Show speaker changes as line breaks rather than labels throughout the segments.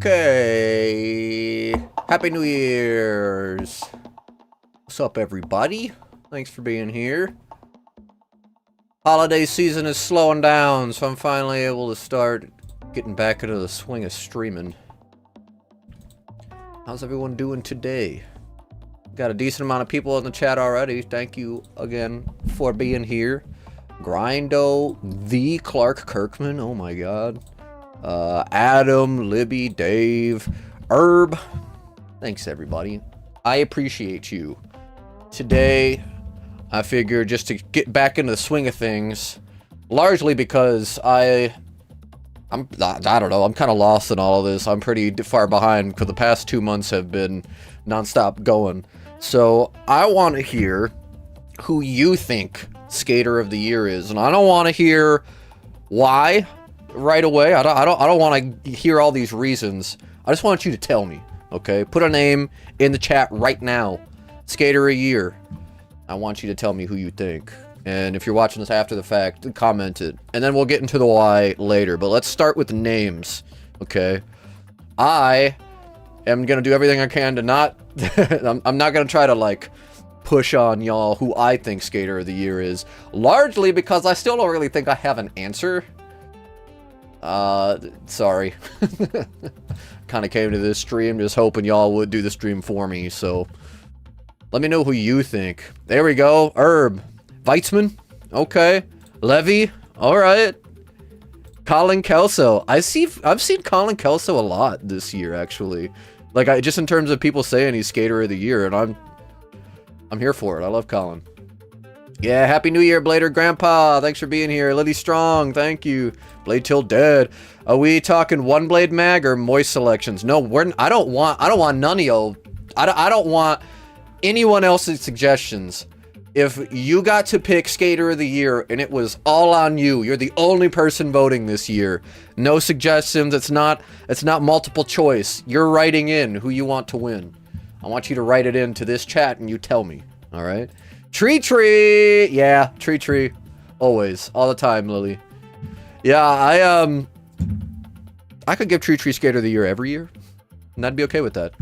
Okay. Happy New Year's. What's up, everybody? Thanks for being here. Holiday season is slowing down, so I'm finally able to start getting back into the swing of streaming. How's everyone doing today? Got a decent amount of people in the chat already. Thank you again for being here. Grindo, the Clark Kirkman, oh my god. Adam, Libby, Dave, Herb. Thanks, everybody. I appreciate you. Today, I figured just to get back into the swing of things, largely because I don't know, I'm kind of lost in all of this. I'm pretty far behind because the past 2 months have been non-stop going. So, I want to hear who you think Skater of the Year is. And I don't want to hear why right away. I don't want to hear all these reasons. I just want you to tell me, okay? Put a name in the chat right now. Skater of the Year. I want you to tell me who you think. And if you're watching this after the fact, comment it. And then we'll get into the why later. But let's start with the names, okay? I am going to do everything I can to not... I'm not going to try to, like, push on y'all who I think Skater of the Year is. Largely because I still don't really think I have an answer. Sorry. Kind of came to this stream just hoping y'all would do the stream for me, so... Let me know who you think. There we go. Herb. Weitzman. Okay. Levy. Alright. Colin Kelso. I've seen Colin Kelso a lot this year, actually. Like, just in terms of people saying he's Skater of the Year, and I'm here for it. I love Colin. Yeah, Happy New Year, Blader Grandpa. Thanks for being here. Liddy Strong, thank you. Blade Till Dead. Are we talking One Blade Mag or Moist selections? No, I don't want none of y'all. I don't want anyone else's suggestions. If you got to pick Skater of the Year and it was all on you, you're the only person voting this year. No suggestions. It's not multiple choice. You're writing in who you want to win. I want you to write it into this chat and you tell me. All right. Tree. Yeah, Tree. Always, all the time, Lily. Yeah, I could give Tree Skater of the Year every year, and I'd be okay with that.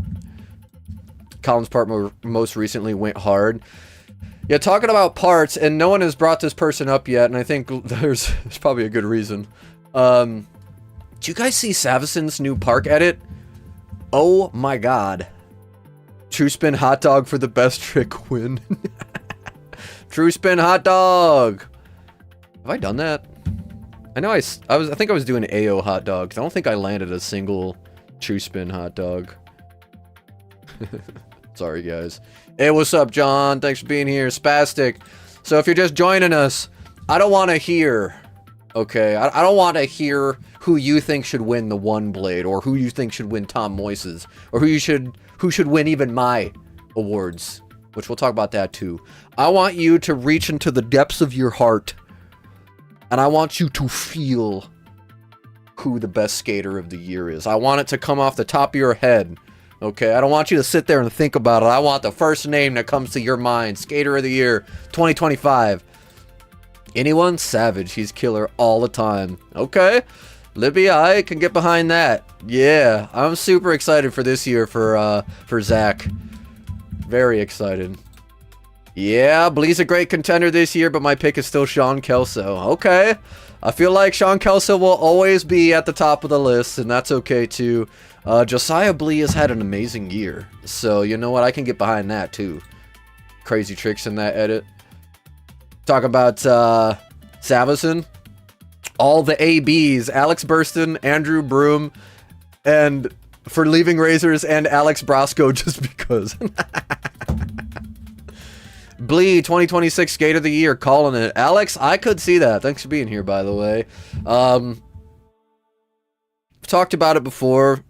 Colin's part most recently went hard. Yeah, talking about parts, and no one has brought this person up yet, and I think there's probably a good reason. Do you guys see Savison's new park edit? Oh my god. True Spin Hot Dog for the best trick win. True Spin Hot Dog. Have I done that? I know I think I was doing AO hot dogs. I don't think I landed a single True Spin Hot Dog. Sorry, guys. Hey, what's up, John? Thanks for being here. Spastic. So if you're just joining us, I don't want to hear, okay? I don't want to hear who you think should win the One Blade, or who you think should win Tom Moise's, or who should win even my awards, which we'll talk about that too. I want you to reach into the depths of your heart, and I want you to feel who the best Skater of the Year is. I want it to come off the top of your head. Okay, I don't want you to sit there and think about it. I want the first name that comes to your mind. Skater of the Year, 2025. Anyone? Savage. He's killer all the time. Okay. Libby, I can get behind that. Yeah, I'm super excited for this year for Zach. Very excited. Yeah, Blee's a great contender this year, but my pick is still Sean Kelso. Okay. I feel like Sean Kelso will always be at the top of the list, and that's okay too. Josiah Blee has had an amazing year, so you know what? I can get behind that too. Crazy tricks in that edit. Talk about Savison. All the ABs. Alex Burston, Andrew Broom, and for leaving Razors, and Alex Brosco just because. Blee, 2026 Skater of the Year, calling it. Alex, I could see that. Thanks for being here, by the way. I've talked about it before.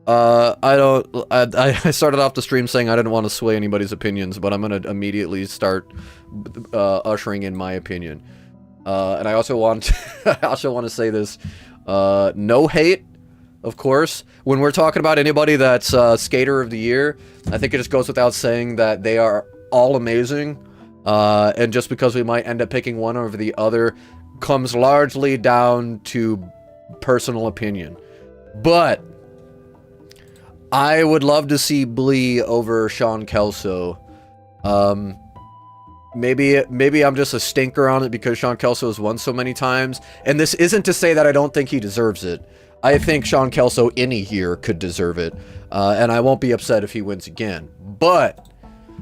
I started off the stream saying I didn't want to sway anybody's opinions, but I'm going to immediately start ushering in my opinion. And I also want to say this. No hate, of course. When we're talking about anybody that's Skater of the Year, I think it just goes without saying that they are all amazing, and just because we might end up picking one over the other comes largely down to personal opinion. But I would love to see Blee over Sean Kelso. Maybe I'm just a stinker on it because Sean Kelso has won so many times. And this isn't to say that I don't think he deserves it. I think Sean Kelso any year could deserve it. And I won't be upset if he wins again. But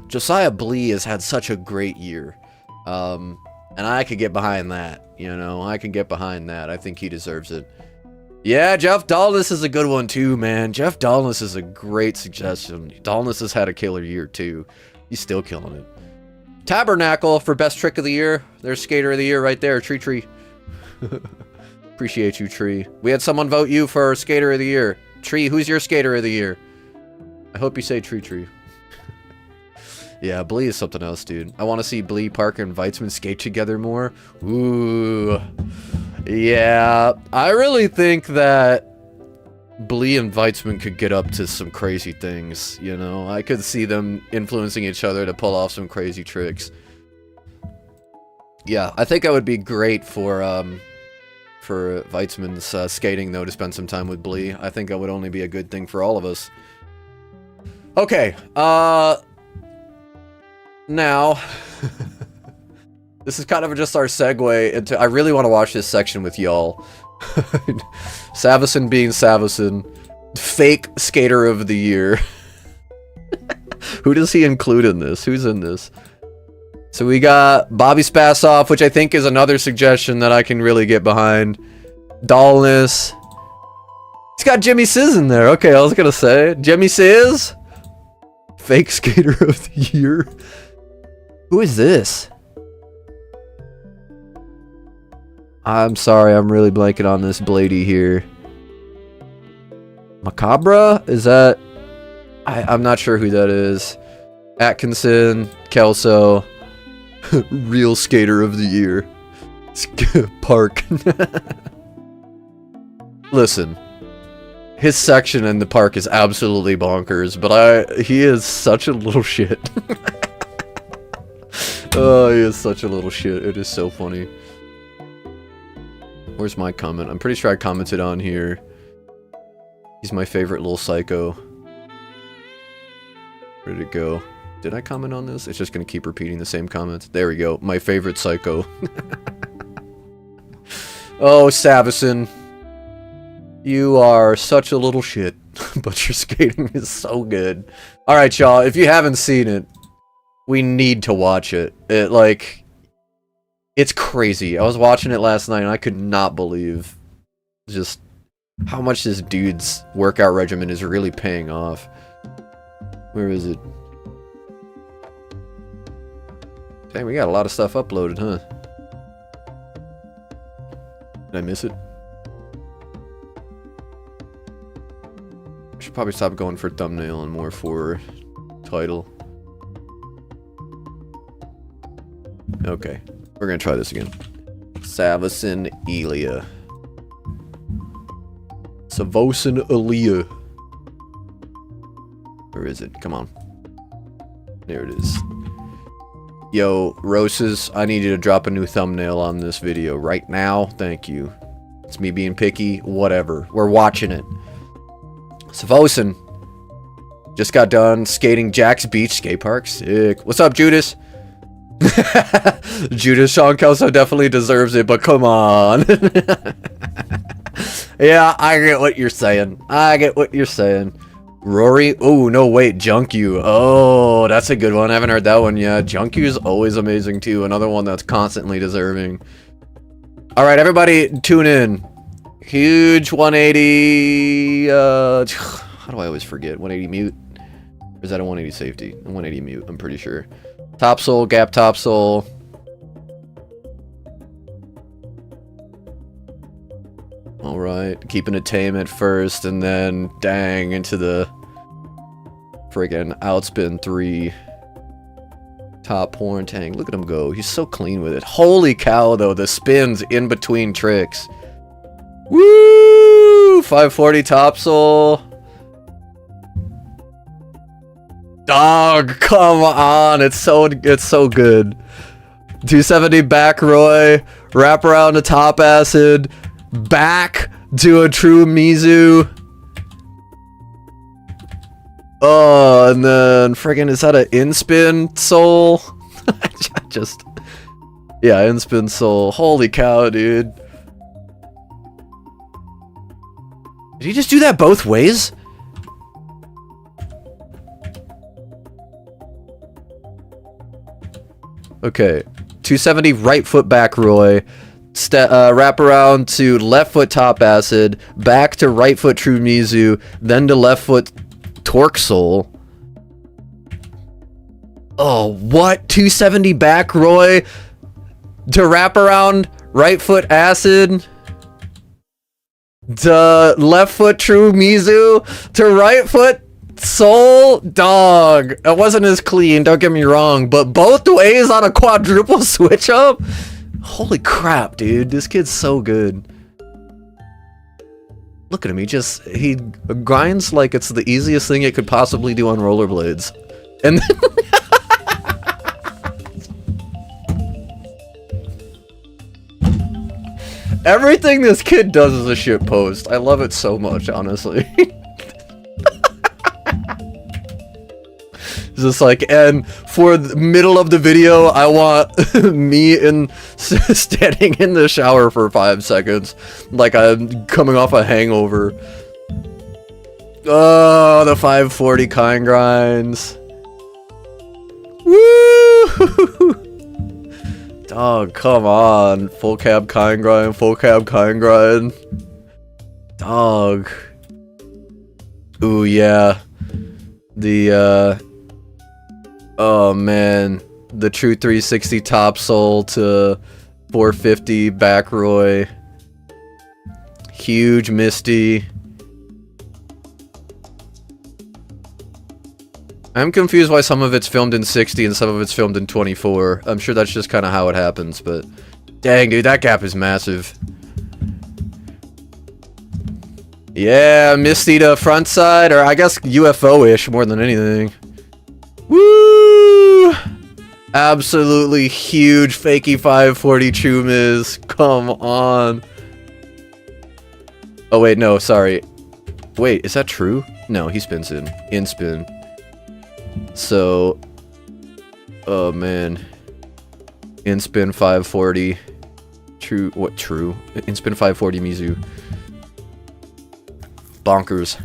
Josiah Blee has had such a great year. And I could get behind that. You know, I can get behind that. I think he deserves it. Yeah, Jeff Dallness is a good one too, man. Jeff Dallness is a great suggestion. Dallness has had a killer year too. He's still killing it. Tabernacle for best trick of the year. There's skater of the year right there, Tree. Appreciate you, Tree. We had someone vote you for skater of the year. Tree, who's your skater of the year? I hope you say Tree. Yeah, Blee is something else, dude. I want to see Blee, Parker, and Weitzman skate together more. Ooh. Yeah, I really think that Blee and Weitzman could get up to some crazy things, you know? I could see them influencing each other to pull off some crazy tricks. Yeah, I think that would be great for Weitzman's skating, though, to spend some time with Blee. I think that would only be a good thing for all of us. Okay, now... This is kind of just our segue into... I really want to watch this section with y'all. Savison being Savison. Fake skater of the year. Who does he include in this? Who's in this? So we got Bobby Spassoff, which I think is another suggestion that I can really get behind. Dallness. He's got Jimmy Sizz in there. Okay, I was gonna say. Jimmy Sizz? Fake skater of the year. Who is this? I'm sorry, I'm really blanking on this Blady here. Macabre? Is that... I'm not sure who that is. Atkinson, Kelso. Real skater of the year. Park. Listen. His section in the park is absolutely bonkers, but he is such a little shit. Oh, he is such a little shit. It is so funny. Where's my comment? I'm pretty sure I commented on here. He's my favorite little psycho. Where'd it go? Did I comment on this? It's just gonna keep repeating the same comments. There we go. My favorite psycho. Oh, Savison. You are such a little shit. But your skating is so good. Alright, y'all. If you haven't seen it, we need to watch it. It's crazy. I was watching it last night and I could not believe just how much this dude's workout regimen is really paying off. Where is it? Dang, we got a lot of stuff uploaded, huh? Did I miss it? I should probably stop going for thumbnail and more for title. Okay. We're gonna try this again. Savison Elia. Savosin Elia. Where is it? Come on. There it is. Yo, Roses, I need you to drop a new thumbnail on this video right now. Thank you. It's me being picky. Whatever. We're watching it. Savosin just got done skating Jack's Beach Skate Park. Sick. What's up, Judas? Judas, Sean Kelso definitely deserves it, but come on. Yeah, I get what you're saying. Rory? Oh, no, wait, Junkyou. Oh, that's a good one. I haven't heard that one yet. Junkyou is always amazing, too. Another one that's constantly deserving. Alright, everybody, tune in. Huge 180... how do I always forget? 180 mute? Or is that a 180 safety? A 180 mute, I'm pretty sure. Topsoul, gap topsoul. Alright, keeping it tame at first, and then, dang, into the friggin' outspin 3. Top horn tang. Look at him go. He's so clean with it. Holy cow, though, the spins in between tricks. Woo! 540 topsoul. Dog, come on, it's so good. 270 back Roy, wrap around to top acid, back to a true Mizu. Oh, and then friggin' is that an in-spin soul? Just yeah, in-spin soul. Holy cow, dude. Did he just do that both ways? Okay. 270 right foot back Roy. Wrap around to left foot top acid. Back to right foot true Mizu. Then to left foot torque soul. Oh, what? 270 back Roy to wrap around right foot acid to left foot true Mizu to right foot soul. Dog, it wasn't as clean, don't get me wrong, but both ways on a quadruple switch up. Holy crap, dude, this kid's so good. Look at him, he grinds like it's the easiest thing it could possibly do on rollerblades. And then everything this kid does is a shit post. I love it so much, honestly. It's just like, and for the middle of the video, I want me standing in the shower for 5 seconds, like I'm coming off a hangover. Oh, the 540 kind grinds. Woo! Dog, come on. Full cab kind grind, full cab kind grind. Dog. Ooh, yeah. The, oh man. The true 360 top soul to 450 back Roy. Huge Misty. I'm confused why some of it's filmed in 60 and some of it's filmed in 24. I'm sure that's just kind of how it happens, but dang, dude, that gap is massive. Yeah, Misty to front side, or I guess UFO-ish more than anything. Woo! Absolutely huge fakey 540 true Miz. Come on. Oh wait, no, sorry. Wait, is that true? No, he spins in spin. So, oh man, in spin 540, true, what true? In spin 540 Mizu. Bonkers.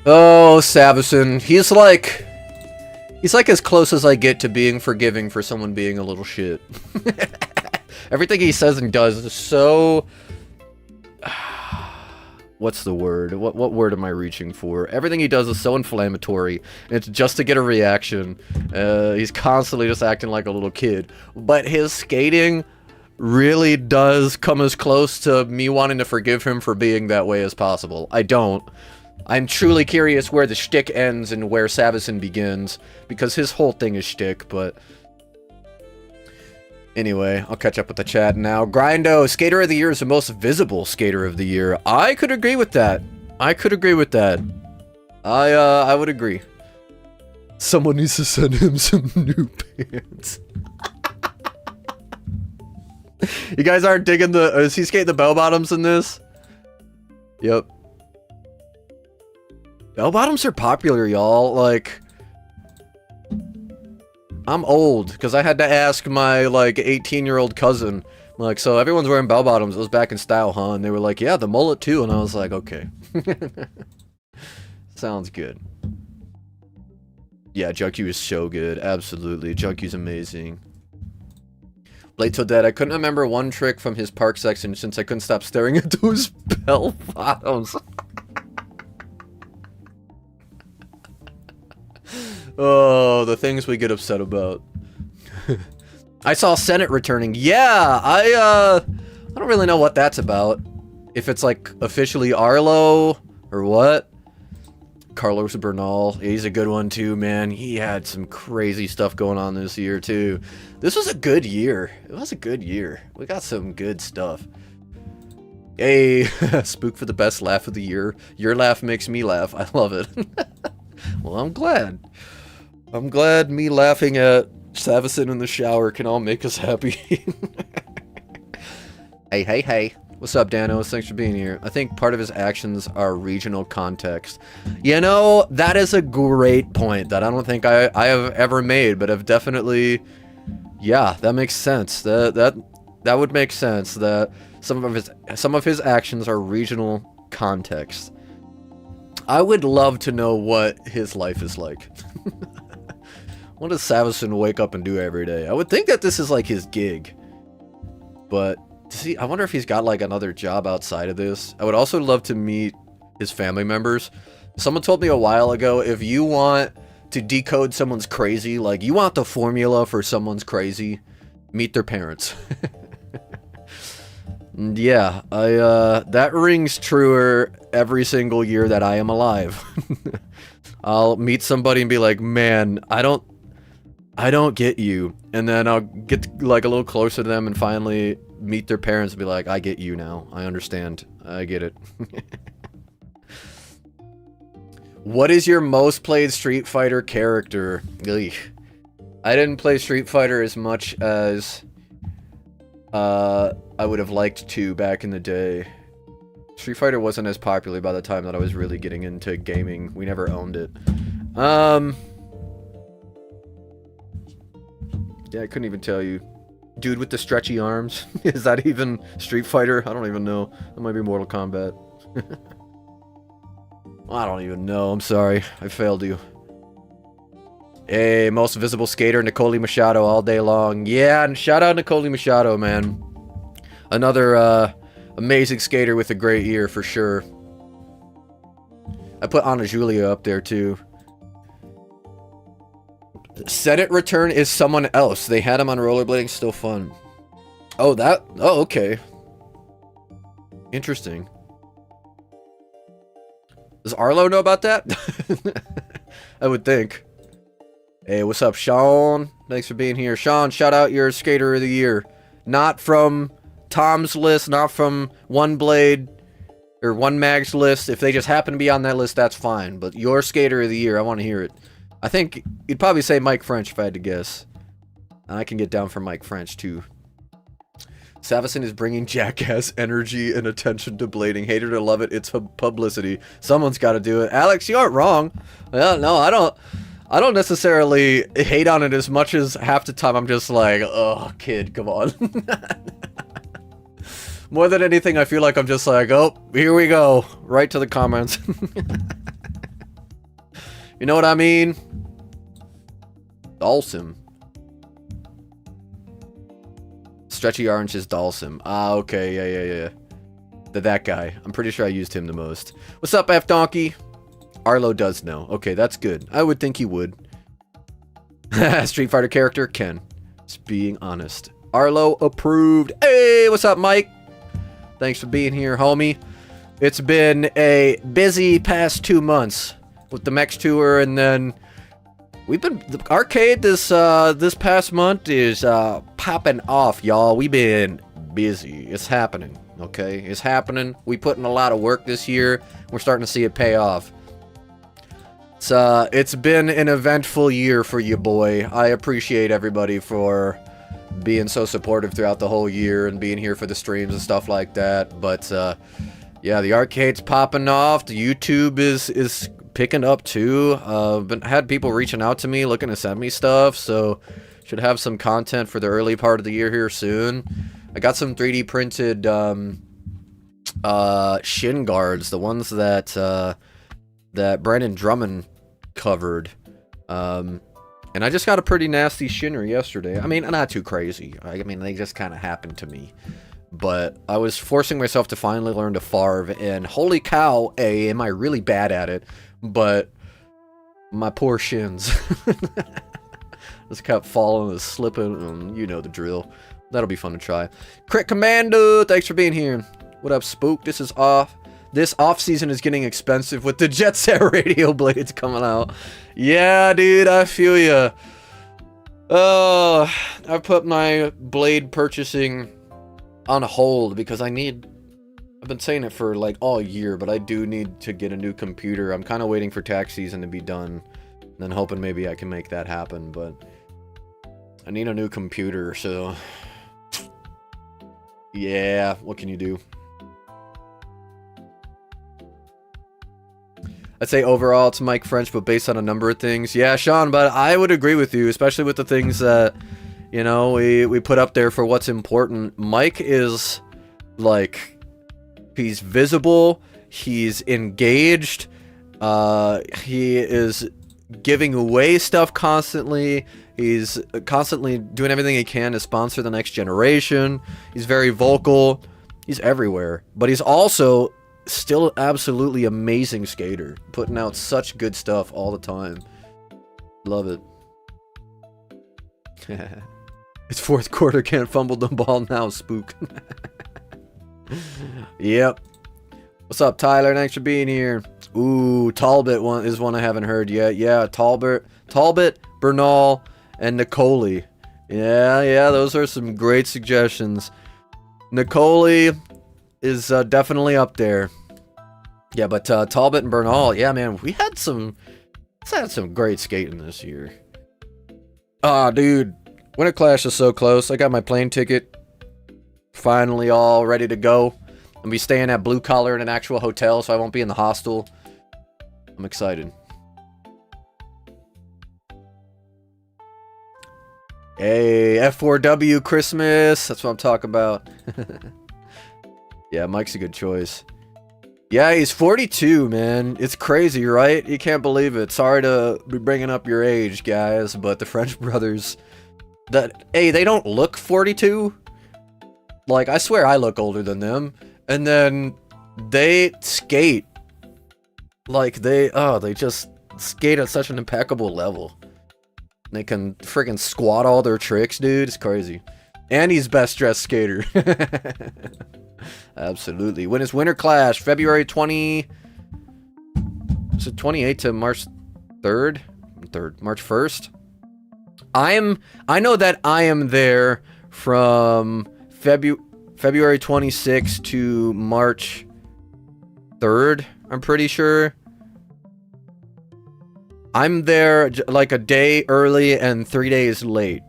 Oh, Savison, he's like as close as I get to being forgiving for someone being a little shit. Everything he says and does is so... What's the word? What word am I reaching for? Everything he does is so inflammatory. And it's just to get a reaction. He's constantly just acting like a little kid. But his skating really does come as close to me wanting to forgive him for being that way as possible. I don't. I'm truly curious where the shtick ends and where Savison begins. Because his whole thing is shtick, but... Anyway, I'll catch up with the chat now. Grindo, Skater of the Year is the most visible Skater of the Year. I could agree with that. I could agree with that. I would agree. Someone needs to send him some new pants. You guys aren't digging the... is he skating the bell bottoms in this? Yep. Bell bottoms are popular, y'all. Like... I'm old, because I had to ask my, like, 18-year-old cousin. Like, so everyone's wearing bell-bottoms. It was back in style, huh? And they were like, yeah, the mullet, too. And I was like, okay. Sounds good. Yeah, Junkie is so good. Absolutely. Junkie's amazing. Blade Till Dead. I couldn't remember one trick from his park section since I couldn't stop staring at those bell-bottoms. Oh, the things we get upset about. I saw Senate returning. Yeah, I don't really know what that's about. If it's like officially Arlo or what. Carlos Bernal, he's a good one too, man. He had some crazy stuff going on this year too. This was a good year. It was a good year. We got some good stuff. Hey, Spook for the best laugh of the year. Your laugh makes me laugh. I love it. Well, I'm glad. I'm glad me laughing at Savison in the shower can all make us happy. Hey, hey, hey. What's up, Danos? Thanks for being here. I think part of his actions are regional context. You know, that is a great point that I don't think I have ever made, but I've definitely... Yeah, that makes sense. That would make sense, that some of his actions are regional context. I would love to know what his life is like. What does Savison wake up and do every day? I would think that this is like his gig. But... see, I wonder if he's got like another job outside of this. I would also love to meet his family members. Someone told me a while ago, if you want to decode someone's crazy, like you want the formula for someone's crazy, meet their parents. And yeah, that rings truer every single year that I am alive. I'll meet somebody and be like, man, I don't get you. And then I'll get like a little closer to them and finally meet their parents and be like, I get you now. I understand. I get it. What is your most played Street Fighter character? Ugh. I didn't play Street Fighter as much as I would have liked to back in the day. Street Fighter wasn't as popular by the time that I was really getting into gaming. We never owned it. Yeah, I couldn't even tell you. Dude with the stretchy arms. Is that even Street Fighter? I don't even know. That might be Mortal Kombat. I don't even know. I'm sorry. I failed you. Hey, most visible skater, Nicole Machado all day long. Yeah, and shout out Nicole Machado, man. Another amazing skater with a great ear, for sure. I put Ana Julia up there, too. Senate Return is someone else. They had him on rollerblading, still fun. Oh, that... oh, okay. Interesting. Does Arlo know about that? I would think. Hey, what's up, Sean? Thanks for being here. Sean, shout out your Skater of the Year. Not from Tom's list, not from One Blade or One Mag's list. If they just happen to be on that list, that's fine. But your Skater of the Year, I want to hear it. I think you'd probably say Mike French if I had to guess. And I can get down for Mike French, too. Savison is bringing jackass energy and attention to blading. Hate it or love it, it's publicity. Someone's got to do it. Alex, you aren't wrong. Well, no, I don't necessarily hate on it as much as half the time I'm just like, oh, kid, come on. More than anything, I feel like I'm just like, oh, here we go. Right to the comments. You know what I mean? Dalsim. Stretchy Orange is Dalsim. Ah, okay, yeah. That guy. I'm pretty sure I used him the most. What's up, F Donkey? Arlo does know. Okay, that's good. I would think he would. Street Fighter character, Ken. Just being honest. Arlo approved. Hey, what's up, Mike? Thanks for being here, homie. It's been a busy past 2 months with the Mex tour, and then we've been the arcade this past month is popping off, y'all. We've been busy. It's happening, okay? It's happening. We put in a lot of work this year. We're starting to see it pay off. It's been an eventful year for you, boy. I appreciate everybody for being so supportive throughout the whole year and being here for the streams and stuff like that. But yeah, the arcade's popping off. The YouTube is picking up too. Had people reaching out to me looking to send me stuff, so should have some content for the early part of the year here soon. I got some 3D printed shin guards, the ones that that Brandon Drummond covered, and I just got a pretty nasty shinner yesterday. I mean, not too crazy. I mean, they just kind of happened to me. But I was forcing myself to finally learn to farv, and holy cow, am I really bad at it. But my poor shins. Just kept falling and slipping, and you know the drill. That'll be fun to try. Crit Commando, thanks for being here. What up, Spook? This off-season is getting expensive with the Jet Set radio blades coming out. Yeah, dude, I feel ya. Oh, I put my blade purchasing on hold because I've been saying it for like all year, but I do need to get a new computer. I'm kind of waiting for tax season to be done, and then hoping maybe I can make that happen, but I need a new computer, so yeah, what can you do? I'd say overall it's Mike French, but based on a number of things. Yeah, Sean, but I would agree with you, especially with the things that, you know, we put up there for what's important. Mike is, like, he's visible, he's engaged, he is giving away stuff constantly, he's constantly doing everything he can to sponsor the next generation, he's very vocal, he's everywhere, but he's also still absolutely amazing skater, putting out such good stuff all the time. Love it. It's fourth quarter, can't fumble the ball now, spook. Yep. What's up, Tyler? Thanks for being here. Ooh, Talbot is one I haven't heard yet. Yeah, Talbot, Bernal, and Nicoli. Yeah, those are some great suggestions. Nicoli is definitely up there. Yeah, but Talbot and Bernal, yeah, man, we had some great skating this year. Ah, dude, Winter Clash is so close. I got my plane ticket finally all ready to go. I'll be staying at Blue Collar in an actual hotel, so I won't be in the hostel. I'm excited. Hey, F4W Christmas. That's what I'm talking about. Yeah, Mike's a good choice. Yeah, he's 42, man. It's crazy, right? You can't believe it. Sorry to be bringing up your age, guys, but the French brothers, hey, they don't look 42. Like, I swear I look older than them. And then they skate. Like, they just skate at such an impeccable level. They can freaking squat all their tricks, dude. It's crazy. And he's best dressed skater. Absolutely. When is Winter Clash? February 20... Is it 28 to March 3rd? March 1st? I know that I am there from February 26th to March 3rd, I'm pretty sure. I'm there like a day early and 3 days late.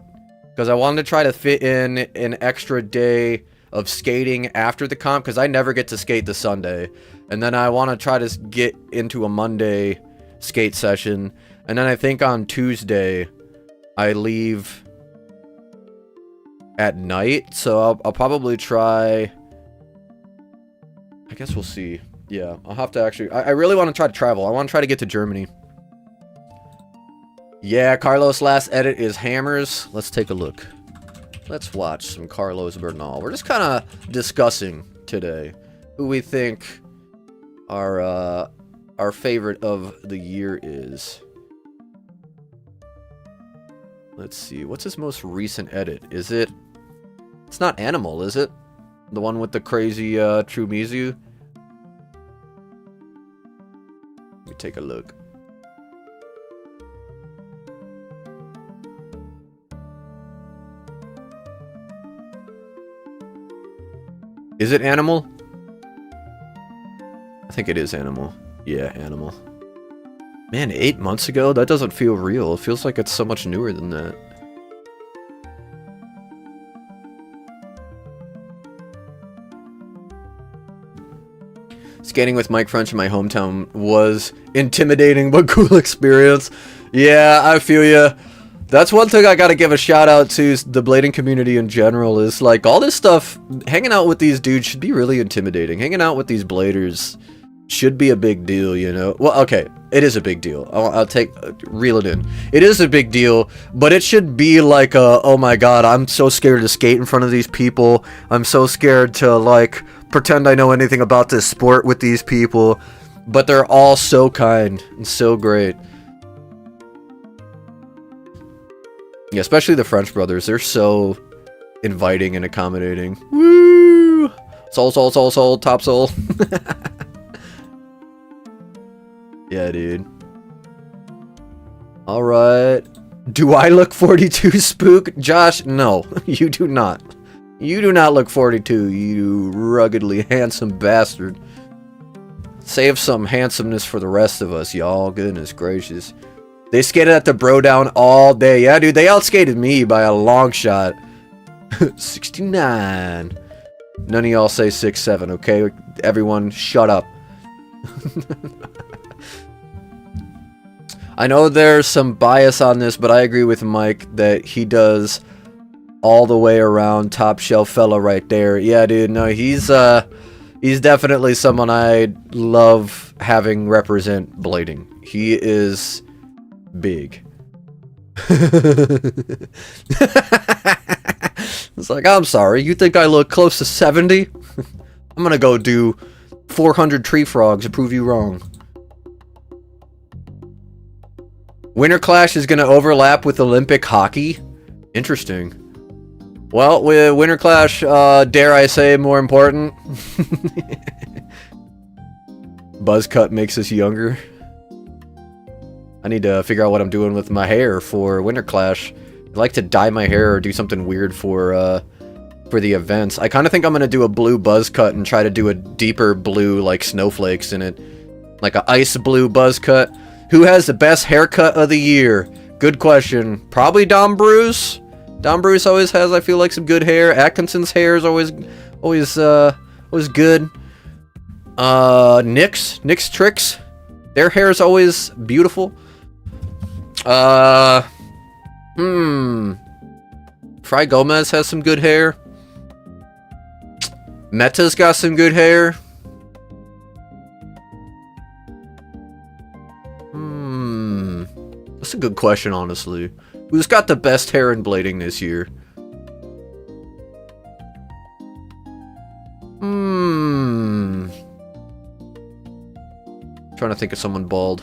Because I wanted to try to fit in an extra day of skating after the comp, because I never get to skate the Sunday. And then I want to try to get into a Monday skate session. And then I think on Tuesday, I leave at night. So I'll probably try... I guess we'll see. Yeah, I'll have to actually... I really want to try to travel. I want to try to get to Germany. Yeah, Carlos' last edit is hammers. Let's take a look. Let's watch some Carlos Bernal. We're just kind of discussing today who we think our favorite of the year is. Let's see. What's his most recent edit? Is it... It's not Animal, is it? The one with the crazy True Mizu? Let me take a look. Is it Animal? I think it is Animal. Yeah, Animal. Man, 8 months ago? That doesn't feel real. It feels like it's so much newer than that. Skating with Mike French in my hometown was intimidating but cool experience. Yeah, I feel ya. That's one thing I gotta give a shout out to the blading community in general, is like all this stuff, hanging out with these dudes should be really intimidating. Hanging out with these bladers should be a big deal, you know? Well, okay, it is a big deal. I'll reel it in. It is a big deal, but it should be like oh my god, I'm so scared to skate in front of these people. I'm so scared to like pretend I know anything about this sport with these people. But they're all so kind and so great. Yeah, especially the French brothers. They're so inviting and accommodating. Woo! Soul, soul, soul, soul, top soul. Yeah, dude. Alright. Do I look 42, Spook? Josh, no. You do not. You do not look 42, you ruggedly handsome bastard. Save some handsomeness for the rest of us, y'all. Goodness gracious. They skated at the bro down all day. Yeah, dude, they outskated me by a long shot. 69. None of y'all say 6'7", okay? Everyone, shut up. I know there's some bias on this, but I agree with Mike that he does all the way around top shelf fella right there. Yeah, dude, no, he's definitely someone I love having represent blading. He is big. It's like, I'm sorry, you think I look close to 70? I'm gonna go do 400 tree frogs to prove you wrong. Winter Clash is gonna overlap with Olympic hockey? Interesting. Well, with Winter Clash, dare I say, more important. Buzz cut makes us younger. I need to figure out what I'm doing with my hair for Winter Clash. I'd like to dye my hair or do something weird for the events. I kind of think I'm going to do a blue buzz cut and try to do a deeper blue, like snowflakes in it. Like a ice blue buzz cut. Who has the best haircut of the year? Good question. Probably Dom Bruce. Dom Bruce always has, I feel like, some good hair. Atkinson's hair is always good. Nick's Tricks. Their hair is always beautiful. Fry Gomez has some good hair. Meta's got some good hair. That's a good question, honestly. Who's got the best hair in blading this year? Trying to think of someone bald.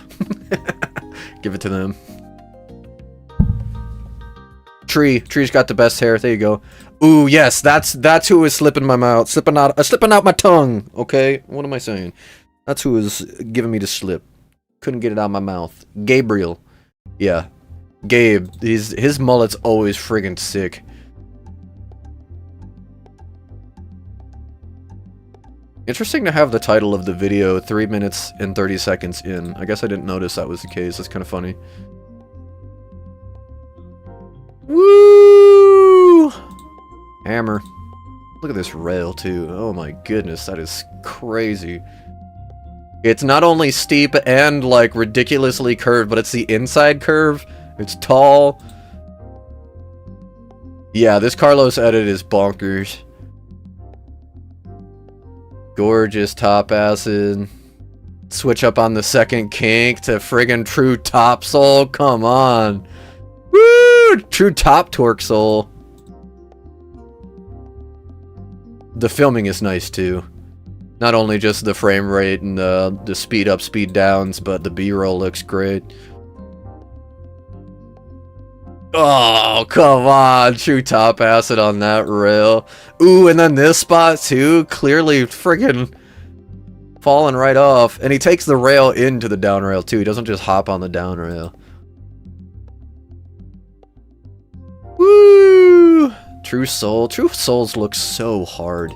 Give it to them. Tree's got the best hair. There you go. Ooh, yes, that's who is slipping my mouth, slipping out my tongue. Okay, what am I saying? That's who is giving me the slip. Couldn't get it out of my mouth. Gabriel. Yeah, Gabe. His mullet's always friggin' sick. Interesting to have the title of the video 3 minutes and 30 seconds in. I guess I didn't notice that was the case. That's kind of funny. Woo! Hammer. Look at this rail, too. Oh my goodness, that is crazy. It's not only steep and, like, ridiculously curved, but it's the inside curve. It's tall. Yeah, this Carlos edit is bonkers. Gorgeous top acid. Switch up on the second kink to friggin' true top soul. Come on. Woo! True top torque soul. The filming is nice too. Not only just the frame rate and the speed up, speed downs, but the B-roll looks great. Oh, come on. True top acid on that rail. Ooh, and then this spot too. Clearly friggin' falling right off. And he takes the rail into the down rail too. He doesn't just hop on the down rail. Woo! True Soul. True Souls look so hard.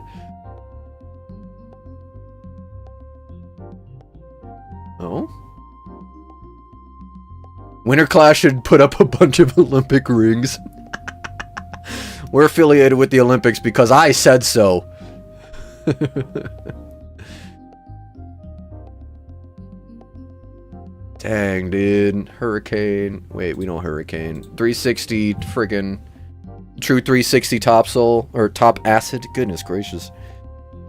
Oh? Winter Clash should put up a bunch of Olympic rings. We're affiliated with the Olympics because I said so. Dang, dude. Hurricane. Wait, we know Hurricane. 360 friggin' true 360 top soul. Or top acid. Goodness gracious.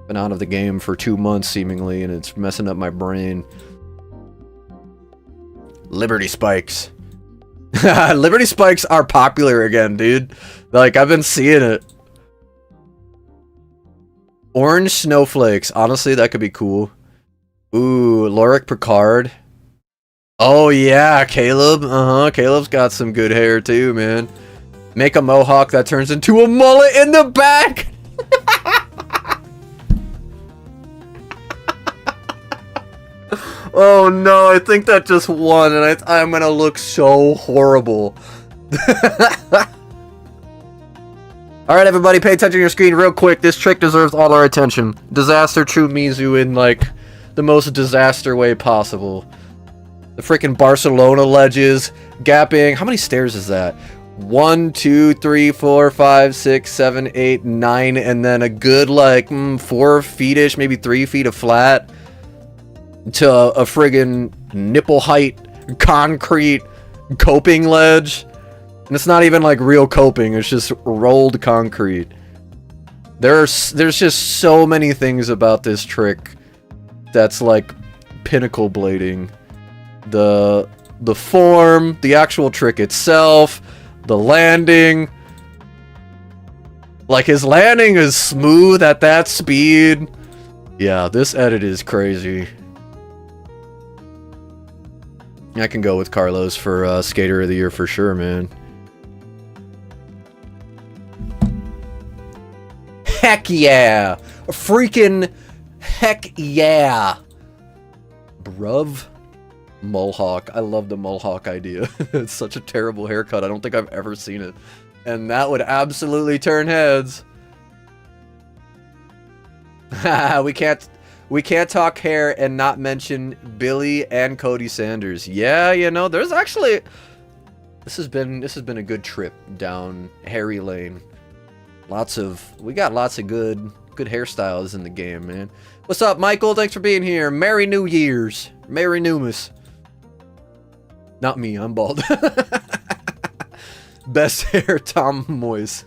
Been out of the game for 2 months seemingly and it's messing up my brain. Liberty Spikes. Liberty Spikes are popular again, dude. Like, I've been seeing it. Orange Snowflakes. Honestly, that could be cool. Ooh, Loric Picard. Oh, yeah, Caleb. Caleb's got some good hair, too, man. Make a mohawk that turns into a mullet in the back. Oh no, I think that just won, and I'm gonna look so horrible. Alright everybody, pay attention to your screen real quick. This trick deserves all our attention. Disaster True Mizu in, like, the most disaster way possible. The freaking Barcelona ledges, gapping. How many stairs is that? 1, 2, 3, 4, 5, 6, 7, 8, 9, and then a good, like, 4 feet-ish, maybe 3 feet of flat. To a friggin' nipple height concrete coping ledge. And it's not even like real coping, it's just rolled concrete. There's just so many things about this trick that's like pinnacle blading. The form, the actual trick itself, the landing. Like, his landing is smooth at that speed. Yeah, this edit is crazy. I can go with Carlos for Skater of the Year for sure, man. Heck yeah! Freaking heck yeah! Bruv. Mohawk. I love the Mohawk idea. It's such a terrible haircut. I don't think I've ever seen it. And that would absolutely turn heads. we can't talk hair and not mention Billy and Cody Sanders. Yeah, you know, there's actually this has been a good trip down Harry Lane. We got lots of good hairstyles in the game, man. What's up, Michael? Thanks for being here. Merry New Year's. Merry Newmas. Not me, I'm bald. Best hair, Tom Moyes.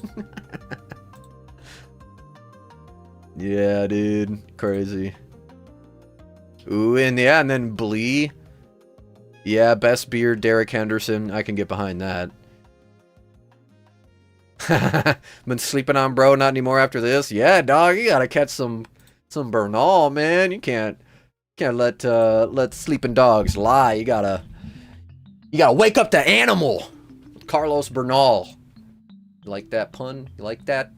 Yeah, dude. Crazy. Ooh, and yeah, and then Blee. Yeah, best beard, Derek Henderson. I can get behind that. Been sleeping on bro, not anymore after this. Yeah, dog, you gotta catch some Bernal, man. You can't let sleeping dogs lie. You gotta wake up the animal. Carlos Bernal. You like that pun? You like that?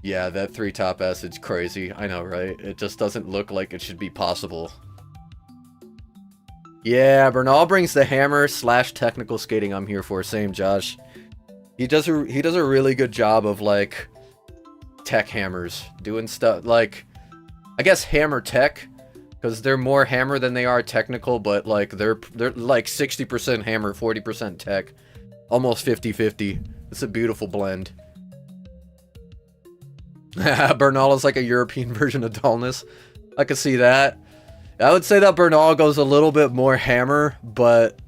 Yeah, that 3-top acid's crazy. I know, right? It just doesn't look like it should be possible. Yeah, Bernal brings the hammer / technical skating I'm here for. Same, Josh. He does a really good job of like tech hammers, doing stuff like, I guess hammer tech, because they're more hammer than they are technical, but like they're like 60% hammer, 40% tech, almost 50-50. It's a beautiful blend. Bernal is like a European version of Dullness. I could see that. I would say that Bernal goes a little bit more hammer, but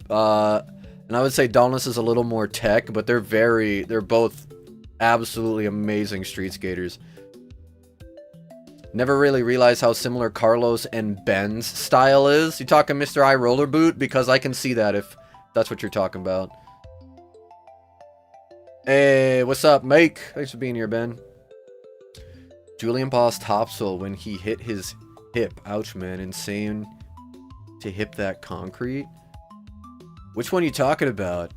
and I would say Dullness is a little more tech, but they're both absolutely amazing street skaters. Never really realized how similar Carlos and Ben's style is. You talking Mr. I roller boot? Because I can see that if that's what you're talking about. Hey, what's up, Mike? Thanks for being here, Ben. Julian Boss topsoul when he hit his hip. Ouch, man. Insane to hip that concrete. Which one are you talking about?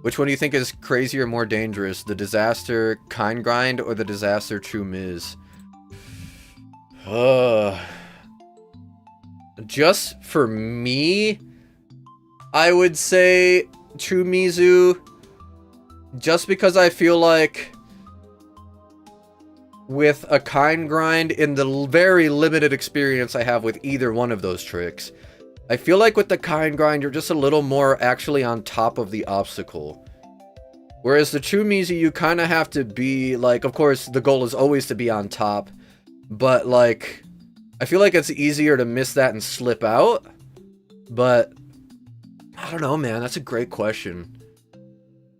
Which one do you think is crazier, more dangerous? The Disaster Kind Grind or the Disaster True Miz? Just for me, I would say True Mizu. Just because I feel like with a Kind Grind, in the very limited experience I have with either one of those tricks, I feel like with the Kind Grind, you're just a little more actually on top of the obstacle. Whereas the True Mizu, you kind of have to be, like, of course, the goal is always to be on top. But, like, I feel like it's easier to miss that and slip out. But, I don't know, man. That's a great question.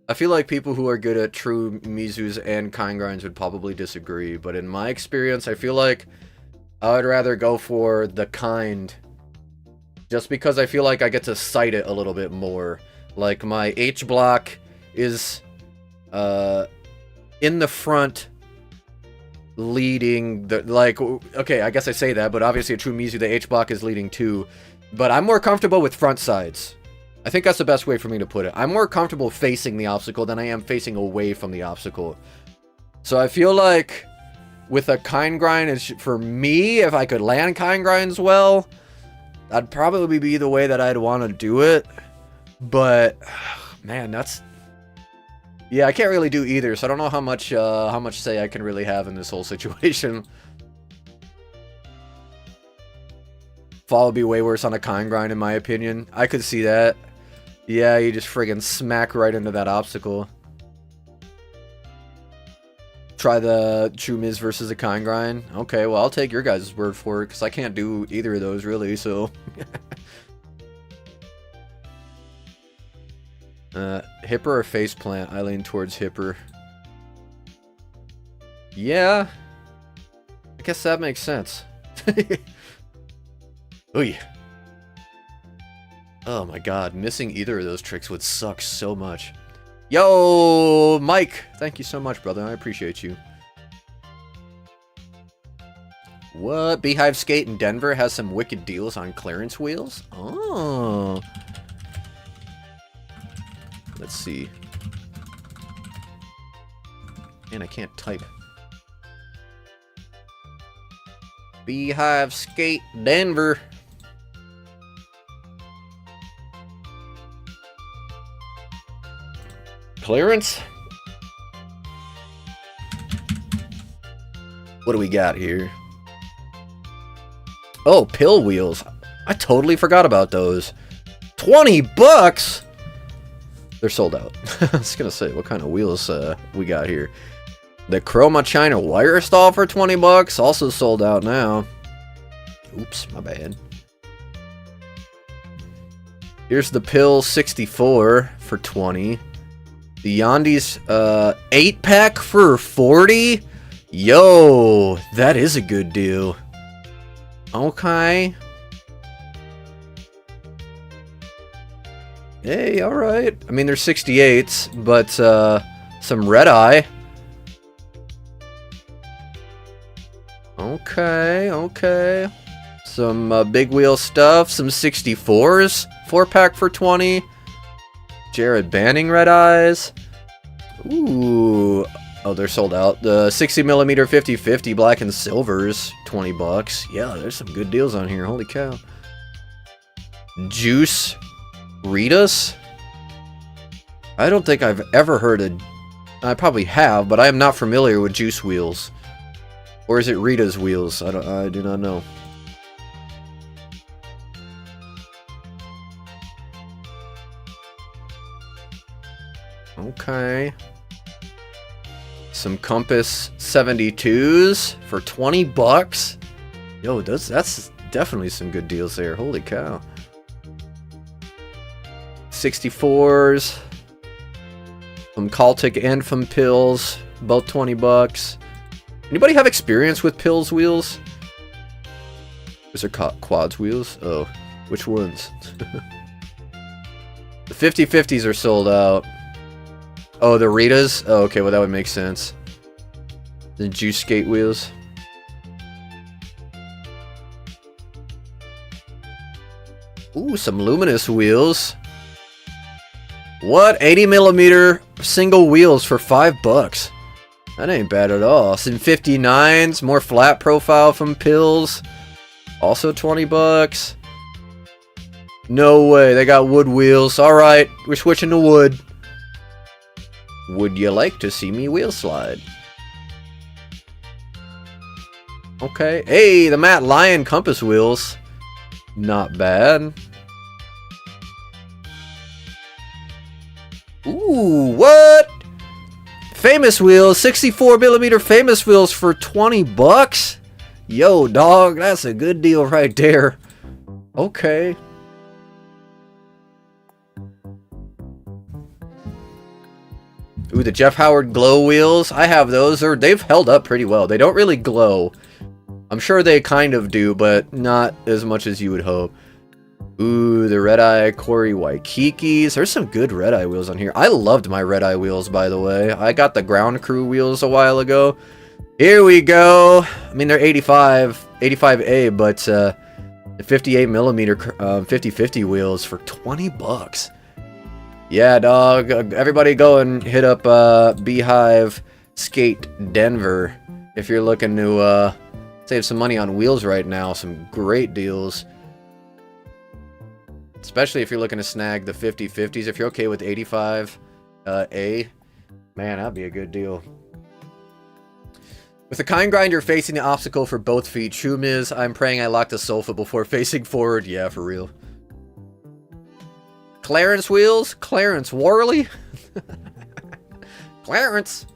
I feel like people who are good at True Mizus and Kind Grinds would probably disagree. But in my experience, I feel like I would rather go for the Kind, just because I feel like I get to sight it a little bit more. Like, my H block is in the front, leading the, like, okay, I guess I say that, but obviously a True Mizu, the H block is leading too. But I'm more comfortable with front sides. I think that's the best way for me to put it. I'm more comfortable facing the obstacle than I am facing away from the obstacle. So I feel like with a Kind Grind, for me, if I could land Kind Grinds well, that'd probably be the way that I'd want to do it. But, man, that's... yeah, I can't really do either, so I don't know how much say I can really have in this whole situation. Fall would be way worse on a Kind Grind, in my opinion. I could see that. Yeah, you just friggin' smack right into that obstacle. Try the True Miz versus the Kind Grind. Okay, well, I'll take your guys' word for it, because I can't do either of those, really, so... Hipper or Faceplant? I lean towards Hipper. Yeah. I guess that makes sense. Oy. Oh my god, missing either of those tricks would suck so much. Yo, Mike! Thank you so much, brother. I appreciate you. What? Beehive Skate in Denver has some wicked deals on clearance wheels? Oh. Let's see. Man, I can't type. Beehive Skate Denver. Clearance? What do we got here? Oh, pill wheels. I totally forgot about those. 20 bucks? They're sold out. I was gonna say, what kind of wheels we got here? The Chroma China wire stall for 20 bucks, also sold out now. Oops, my bad. Here's the Pill 64 for 20. The Yandee's 8-pack for 40? Yo, that is a good deal. Okay. Hey, alright. I mean, they're 68s, but some red eye. Okay, okay. Some big wheel stuff. Some 64s. 4-pack for 20. Jared Banning red eyes. Ooh. Oh, they're sold out. The 60mm 50/50 black and silvers. 20 bucks. Yeah, there's some good deals on here. Holy cow. Juice Ritas? I don't think I've ever heard of... I probably have, but I am not familiar with Juice wheels. Or is it Rita's wheels? I do not know. Okay. Some Compass 72s for 20 bucks. Yo, that's definitely some good deals there. Holy cow. 64s. From Caltic and from Pills. Both 20 bucks. Anybody have experience with Pills wheels? Is there quads wheels? Oh, which ones? The 50/50s are sold out. Oh, the Ritas? Oh, okay, well that would make sense. The Juice Skate wheels. Ooh, some Luminous wheels. What? 80mm single wheels for 5 bucks. That ain't bad at all. Some 59s, more flat profile from Pills. Also 20 bucks. No way, they got wood wheels. Alright, we're switching to wood. Would you like to see me wheel slide? Okay. Hey, the Matt Lion Compass wheels. Not bad. Ooh, what? Famous wheels, 64mm famous wheels for 20 bucks? Yo, dog, that's a good deal right there. Okay. Ooh, the Jeff Howard glow wheels. I have those. They've held up pretty well. They don't really glow. I'm sure they kind of do, but not as much as you would hope. Ooh, the Red Eye Corey Waikikis. There's some good Red Eye wheels on here. I loved my Red Eye wheels, by the way. I got the Ground Crew wheels a while ago. Here we go. I mean, they're 85A, but the 58mm 50/50 wheels for 20 bucks. Yeah, dog. Everybody go and hit up Beehive Skate Denver if you're looking to save some money on wheels right now. Some great deals. Especially if you're looking to snag the 50/50s. If you're okay with 85A, man, that'd be a good deal. With the Kind Grind, you're facing the obstacle for both feet. True Miz, I'm praying I lock the sole foot before facing forward. Yeah, for real. Clarence wheels? Clarence Worley? Clarence.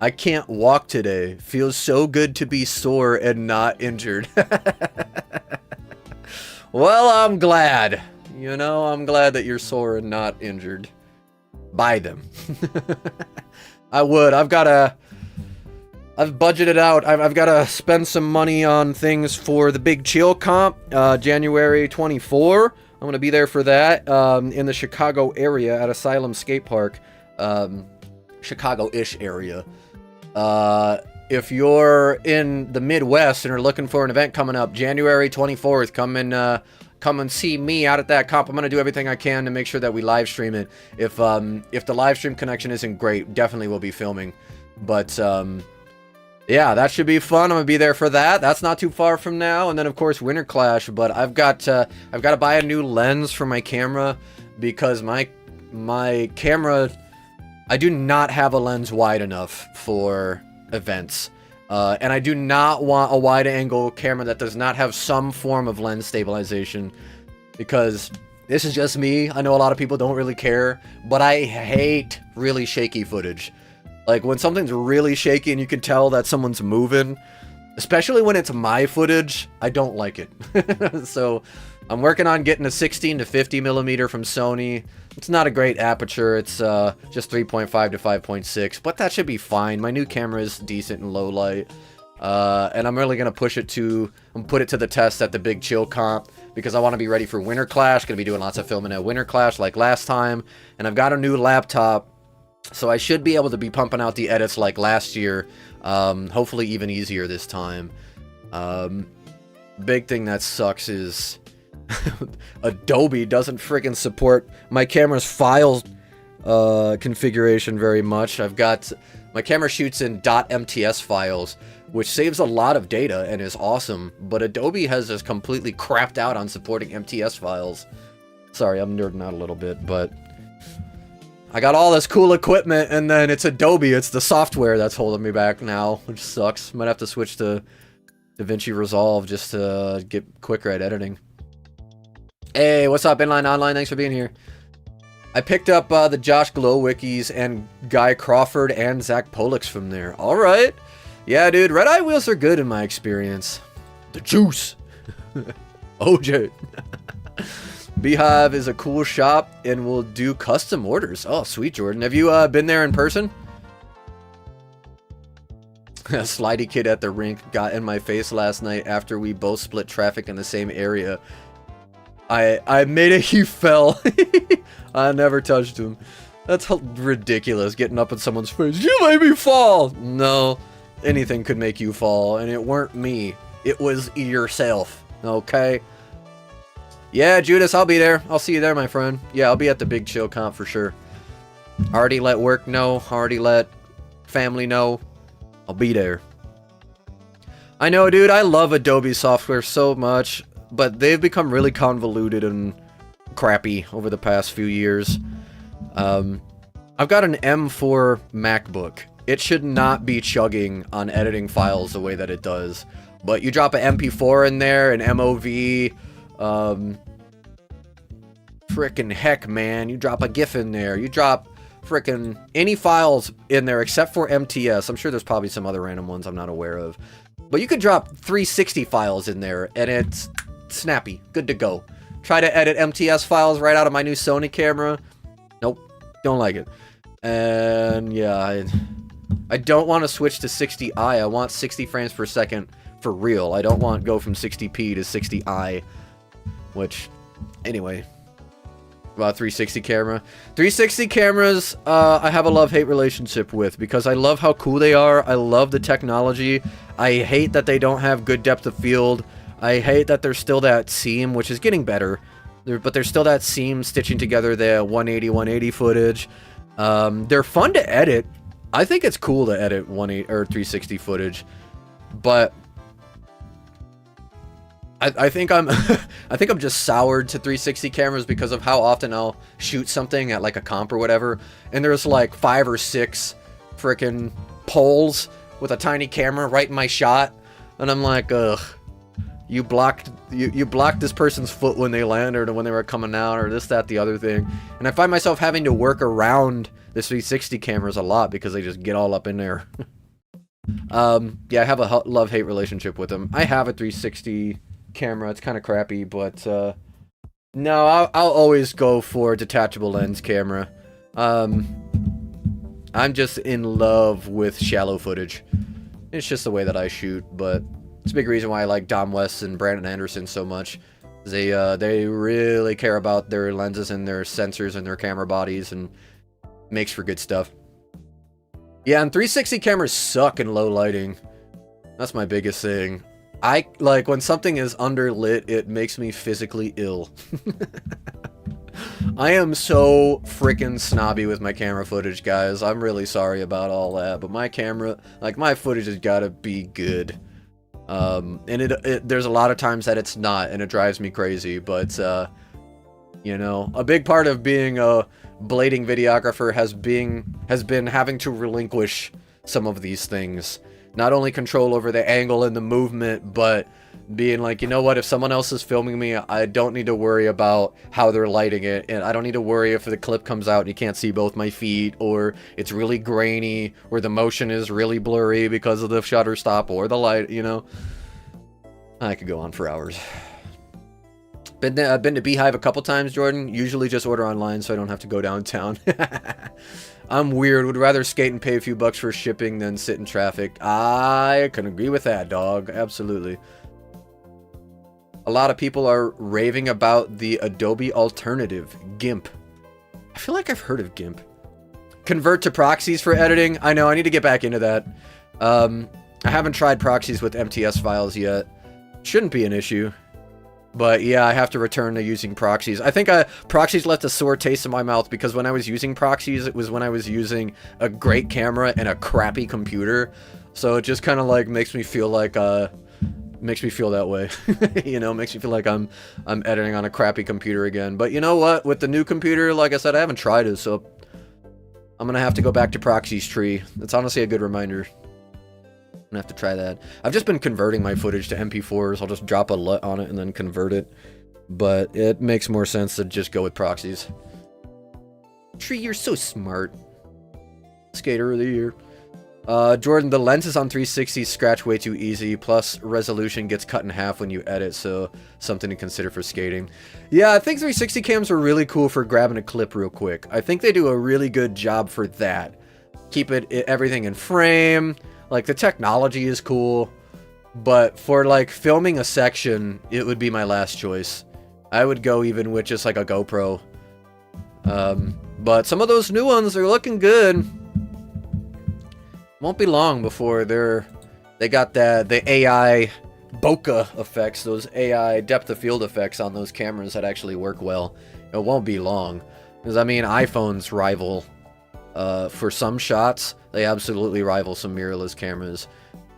I can't walk today. Feels so good to be sore and not injured. Well, I'm glad. You know, I'm glad that you're sore and not injured. Buy them. I would. I've budgeted out. I've got to spend some money on things for the big chill comp, January 24. I'm going to be there for that, in the Chicago area at Asylum Skate Park. Chicago-ish area. If you're in the Midwest and are looking for an event coming up, January 24th, come and see me out at that comp. I'm going to do everything I can to make sure that we live stream it. If the live stream connection isn't great, definitely will be filming. But, yeah, that should be fun. I'm going to be there for that. That's not too far from now. And then, of course, Winter Clash. But I've got to buy a new lens for my camera because my camera, I do not have a lens wide enough for events. And I do not want a wide-angle camera that does not have some form of lens stabilization, because this is just me. I know a lot of people don't really care, but I hate really shaky footage. Like, when something's really shaky and you can tell that someone's moving, especially when it's my footage, I don't like it. So, I'm working on getting a 16 to 50 millimeter from Sony. It's not a great aperture. It's just 3.5 to 5.6, but that should be fine. My new camera is decent in low light. And I'm really going to put it to the test at the Big Chill Comp, because I want to be ready for Winter Clash. Going to be doing lots of filming at Winter Clash like last time. And I've got a new laptop, so I should be able to be pumping out the edits like last year. Hopefully even easier this time. Big thing that sucks is Adobe doesn't freaking support my camera's file configuration very much. My camera shoots in .mts files, which saves a lot of data and is awesome, but Adobe has just completely crapped out on supporting MTS files. Sorry, I'm nerding out a little bit, but I got all this cool equipment, and then it's Adobe. It's the software that's holding me back now, which sucks. Might have to switch to DaVinci Resolve just to get quicker at editing. Hey, what's up, Inline Online? Thanks for being here. I picked up the Josh Glowickies and Guy Crawford and Zach Polix from there. All right. Yeah, dude, Red Eye wheels are good in my experience. The juice. OJ. Beehive is a cool shop and will do custom orders. Oh, sweet, Jordan. Have you been there in person? A slidey kid at the rink got in my face last night after we both split traffic in the same area. I made it, he fell. I never touched him. That's ridiculous, getting up in someone's face. You made me fall! No, anything could make you fall, and it weren't me. It was yourself, okay? Yeah, Judas, I'll be there. I'll see you there, my friend. Yeah, I'll be at the Big Chill Comp for sure. Already let work know. Already let family know. I'll be there. I know, dude, I love Adobe software so much, but they've become really convoluted and crappy over the past few years. I've got an M4 MacBook. It should not be chugging on editing files the way that it does. But you drop an MP4 in there, an MOV, frickin' heck, man. You drop a GIF in there. You drop frickin' any files in there except for MTS. I'm sure there's probably some other random ones I'm not aware of. But you could drop 360 files in there, and it's snappy. Good to go. Try to edit MTS files right out of my new Sony camera. Nope. Don't like it. And yeah, I don't want to switch to 60i. I want 60 frames per second for real. I don't want to go from 60p to 60i. Which, anyway. About 360 camera. 360 cameras, I have a love-hate relationship with, because I love how cool they are. I love the technology. I hate that they don't have good depth of field. I hate that there's still that seam, which is getting better. But there's still that seam stitching together the 180 footage. They're fun to edit. I think it's cool to edit 180 or 360 footage. But I think I'm I think I'm just soured to 360 cameras because of how often I'll shoot something at like a comp or whatever, and there's like 5 or 6 freaking poles with a tiny camera right in my shot, and I'm like, ugh. you blocked this person's foot when they landed or when they were coming out or this, that, the other thing. And I find myself having to work around the 360 cameras a lot because they just get all up in there. Yeah, I have a love-hate relationship with them. I have a 360 camera. It's kind of crappy, but no, I'll always go for a detachable lens camera. I'm just in love with shallow footage. It's just the way that I shoot, but it's a big reason why I like Dom West and Brandon Anderson so much. They really care about their lenses and their sensors and their camera bodies, and makes for good stuff. Yeah, and 360 cameras suck in low lighting. That's my biggest thing. Like, when something is underlit, it makes me physically ill. I am so freaking snobby with my camera footage, guys. I'm really sorry about all that, but my camera, like, my footage has got to be good. And there's a lot of times that it's not, and it drives me crazy, but, you know, a big part of being a blading videographer has been having to relinquish some of these things. Not only control over the angle and the movement, but being like, you know what, if someone else is filming me, I don't need to worry about how they're lighting it, and I don't need to worry if the clip comes out and you can't see both my feet, or it's really grainy, or the motion is really blurry because of the shutter stop or the light, you know. I could go on for hours. I've been to Beehive a couple times, Jordan. Usually just order online so I don't have to go downtown. I'm weird. Would rather skate and pay a few bucks for shipping than sit in traffic. I can agree with that, dog. Absolutely. A lot of people are raving about the Adobe alternative, GIMP. I feel like I've heard of GIMP. Convert to proxies for editing. I know, I need to get back into that. I haven't tried proxies with MTS files yet. Shouldn't be an issue. But yeah, I have to return to using proxies. I think proxies left a sore taste in my mouth because when I was using proxies, it was when I was using a great camera and a crappy computer. So it just kind of like makes me feel like makes me feel that way. You know, makes me feel like I'm editing on a crappy computer again. But you know what? With the new computer, like I said, I haven't tried it, so I'm gonna have to go back to proxies tree. That's honestly a good reminder. I'm gonna have to try that. I've just been converting my footage to MP4s. I'll just drop a LUT on it and then convert it. But it makes more sense to just go with proxies. Tree, you're so smart. Skater of the year. Jordan, the lenses on 360 scratch way too easy, plus resolution gets cut in half when you edit, so something to consider for skating. Yeah, I think 360 cams are really cool for grabbing a clip real quick. I think they do a really good job for that. Keep everything in frame. Like, the technology is cool, but for, like, filming a section, it would be my last choice. I would go even with just, like, a GoPro. But some of those new ones are looking good. Won't be long before they got the AI bokeh effects, those AI depth of field effects on those cameras that actually work well. It won't be long. Because, I mean, iPhones rival... for some shots, they absolutely rival some mirrorless cameras.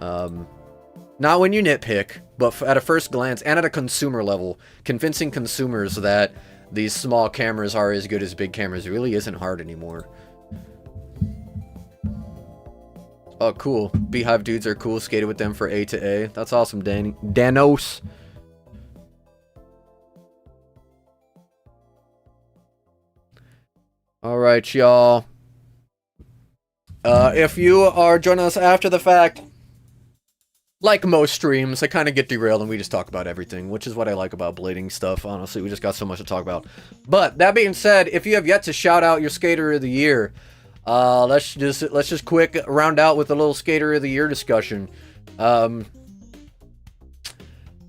Not when you nitpick, but at a first glance, and at a consumer level, convincing consumers that these small cameras are as good as big cameras really isn't hard anymore. Oh, cool. Beehive dudes are cool. Skated with them for A to A. That's awesome, Danos. Alright, y'all. If you are joining us after the fact, like most streams, I kind of get derailed and we just talk about everything, which is what I like about blading stuff, honestly. We just got so much to talk about. But, that being said, if you have yet to shout out your Skater of the Year, let's just quick round out with a little Skater of the Year discussion.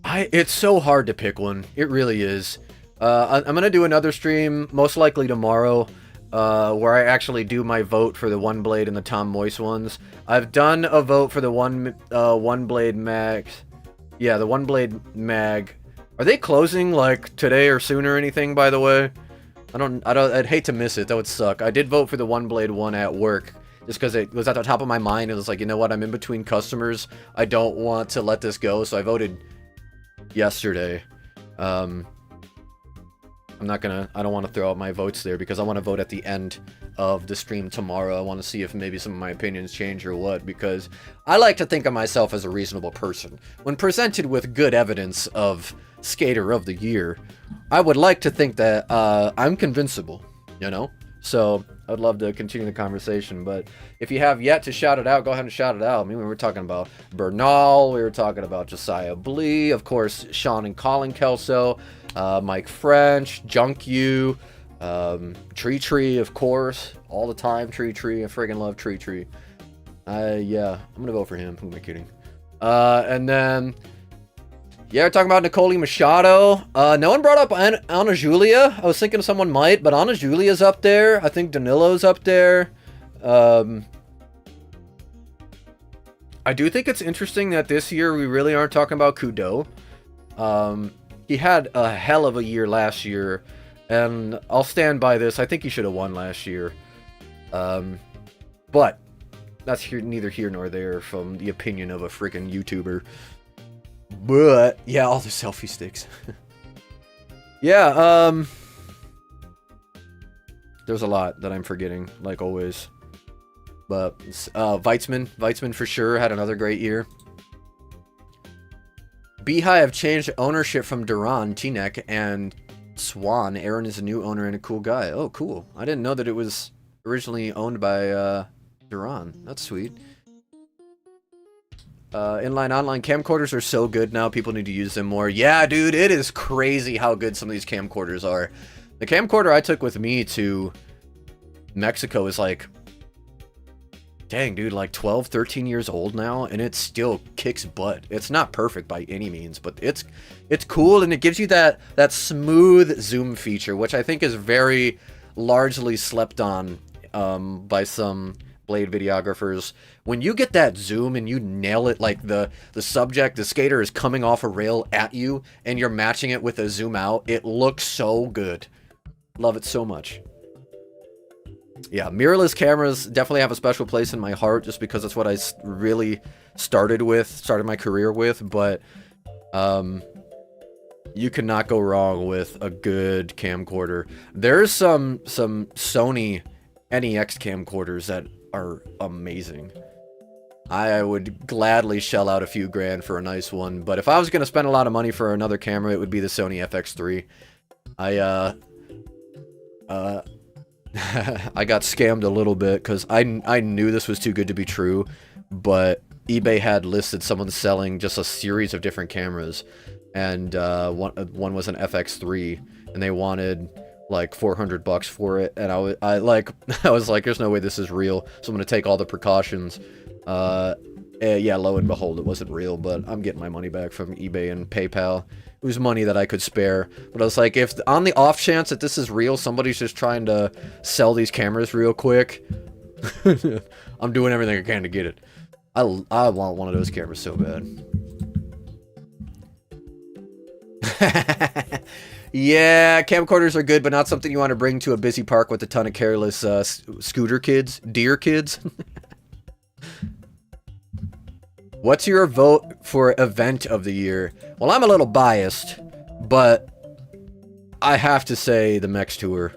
It's so hard to pick one. It really is. I'm gonna do another stream, most likely tomorrow, where I actually do my vote for the One Blade and the Tom Moist ones. I've done a vote for the One Blade Mag. Yeah, the One Blade Mag. Are they closing like today or soon or anything, by the way? I'd hate to miss it. That would suck. I did vote for the One Blade one at work just because it was at the top of my mind. It was like, you know what? I'm in between customers. I don't want to let this go, so I voted yesterday. I don't want to throw out my votes there because I want to vote at the end of the stream tomorrow. I want to see if maybe some of my opinions change or what, because I like to think of myself as a reasonable person. When presented with good evidence of Skater of the Year, I would like to think that I'm convincible, you know? So I'd love to continue the conversation, but if you have yet to shout it out, go ahead and shout it out. I mean, we were talking about Bernal, we were talking about Josiah Blee, of course, Sean and Colin Kelso, Mike French, Junk You, Tree, of course, all the time, Tree. I friggin' love Tree. Yeah, I'm gonna vote for him. Who am I kidding? And then, yeah, we're talking about Nicole Machado. No one brought up Ana Julia. I was thinking someone might, but Ana Julia's up there. I think Danilo's up there. I do think it's interesting that this year we really aren't talking about Kudo. He had a hell of a year last year, and I'll stand by this. I think he should have won last year. But that's neither here nor there from the opinion of a freaking YouTuber. But yeah, all the selfie sticks. Yeah, there's a lot that I'm forgetting, like always. But Weitzman for sure had another great year. Beehive changed ownership from Duran, T-Neck, and Swan. Aaron is a new owner and a cool guy. Oh, cool. I didn't know that it was originally owned by Duran. That's sweet. Inline online camcorders are so good now. People need to use them more. Yeah, dude, it is crazy how good some of these camcorders are. The camcorder I took with me to Mexico is like, dang, dude, like 12, 13 years old now, and it still kicks butt. It's not perfect by any means, but it's cool, and it gives you that smooth zoom feature, which I think is very largely slept on by some Blade videographers. When you get that zoom and you nail it, like the subject, the skater is coming off a rail at you, and you're matching it with a zoom out, it looks so good. Love it so much. Yeah, mirrorless cameras definitely have a special place in my heart just because that's what I really started my career with, but you cannot go wrong with a good camcorder. There's some Sony NEX camcorders that are amazing. I would gladly shell out a few grand for a nice one, but if I was going to spend a lot of money for another camera, it would be the Sony FX3. I got scammed a little bit because I knew this was too good to be true, but eBay had listed someone selling just a series of different cameras, and one was an FX3, and they wanted like $400 for it, and I was like, there's no way this is real, so I'm gonna take all the precautions. Yeah, lo and behold, it wasn't real, but I'm getting my money back from eBay and PayPal. It was money that I could spare, but I was like, if on the off chance that this is real, somebody's just trying to sell these cameras real quick, I'm doing everything I can to get it. I want one of those cameras so bad. Yeah, camcorders are good, but not something you want to bring to a busy park with a ton of careless deer kids. What's your vote for event of the year? Well, I'm a little biased, but I have to say the Mex Tour.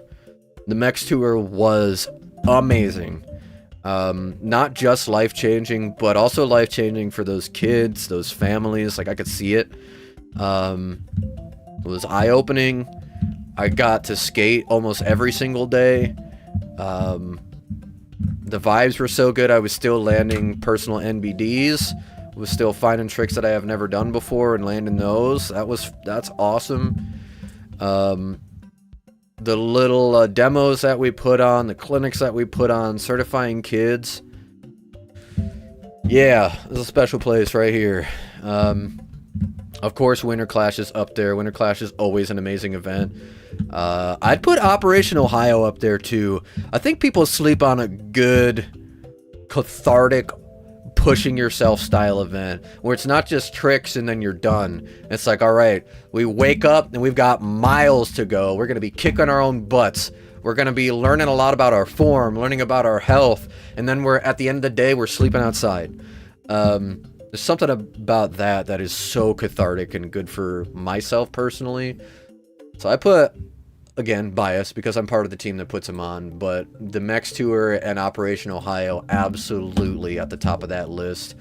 The Mex Tour was amazing. Not just life-changing, but also life-changing for those kids, those families. Like, I could see it. It was eye-opening. I got to skate almost every single day. The vibes were so good. I was still landing personal NBDs. Was still finding tricks that I have never done before and landing those. That's awesome. The little demos that we put on, the clinics that we put on, certifying kids. Yeah, there's a special place right here. Of course, Winter Clash is up there. Winter Clash is always an amazing event. I'd put Operation Ohio up there too. I think people sleep on a good, cathartic, pushing yourself style event where it's not just tricks and then you're done. It's like, all right, we wake up and we've got miles to go. We're going to be kicking our own butts. We're going to be learning a lot about our form, learning about our health, and then we're at the end of the day, we're sleeping outside. There's something about that is so cathartic and good for myself personally. So I put again, biased because I'm part of the team that puts them on, but the Mex Tour and Operation Ohio absolutely at the top of that list.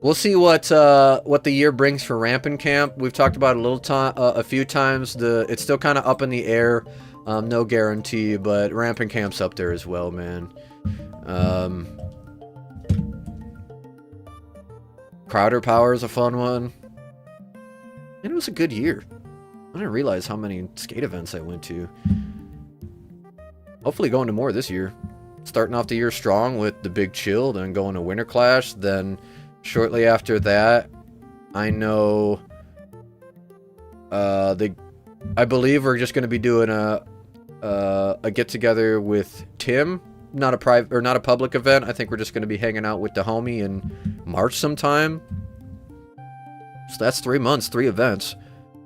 We'll see what the year brings for Rampant Camp. We've talked about it a few times. It's still kind of up in the air. No guarantee, but Rampant Camp's up there as well, man. Crowder Power is a fun one. And it was a good year. I didn't realize how many skate events I went to. Hopefully going to more this year. Starting off the year strong with the Big Chill, then going to Winter Clash, then shortly after that, I know I believe we're just going to be doing a get together with Tim, not a private or not a public event. I think we're just going to be hanging out with the homie in March sometime. So that's 3 months, 3 events.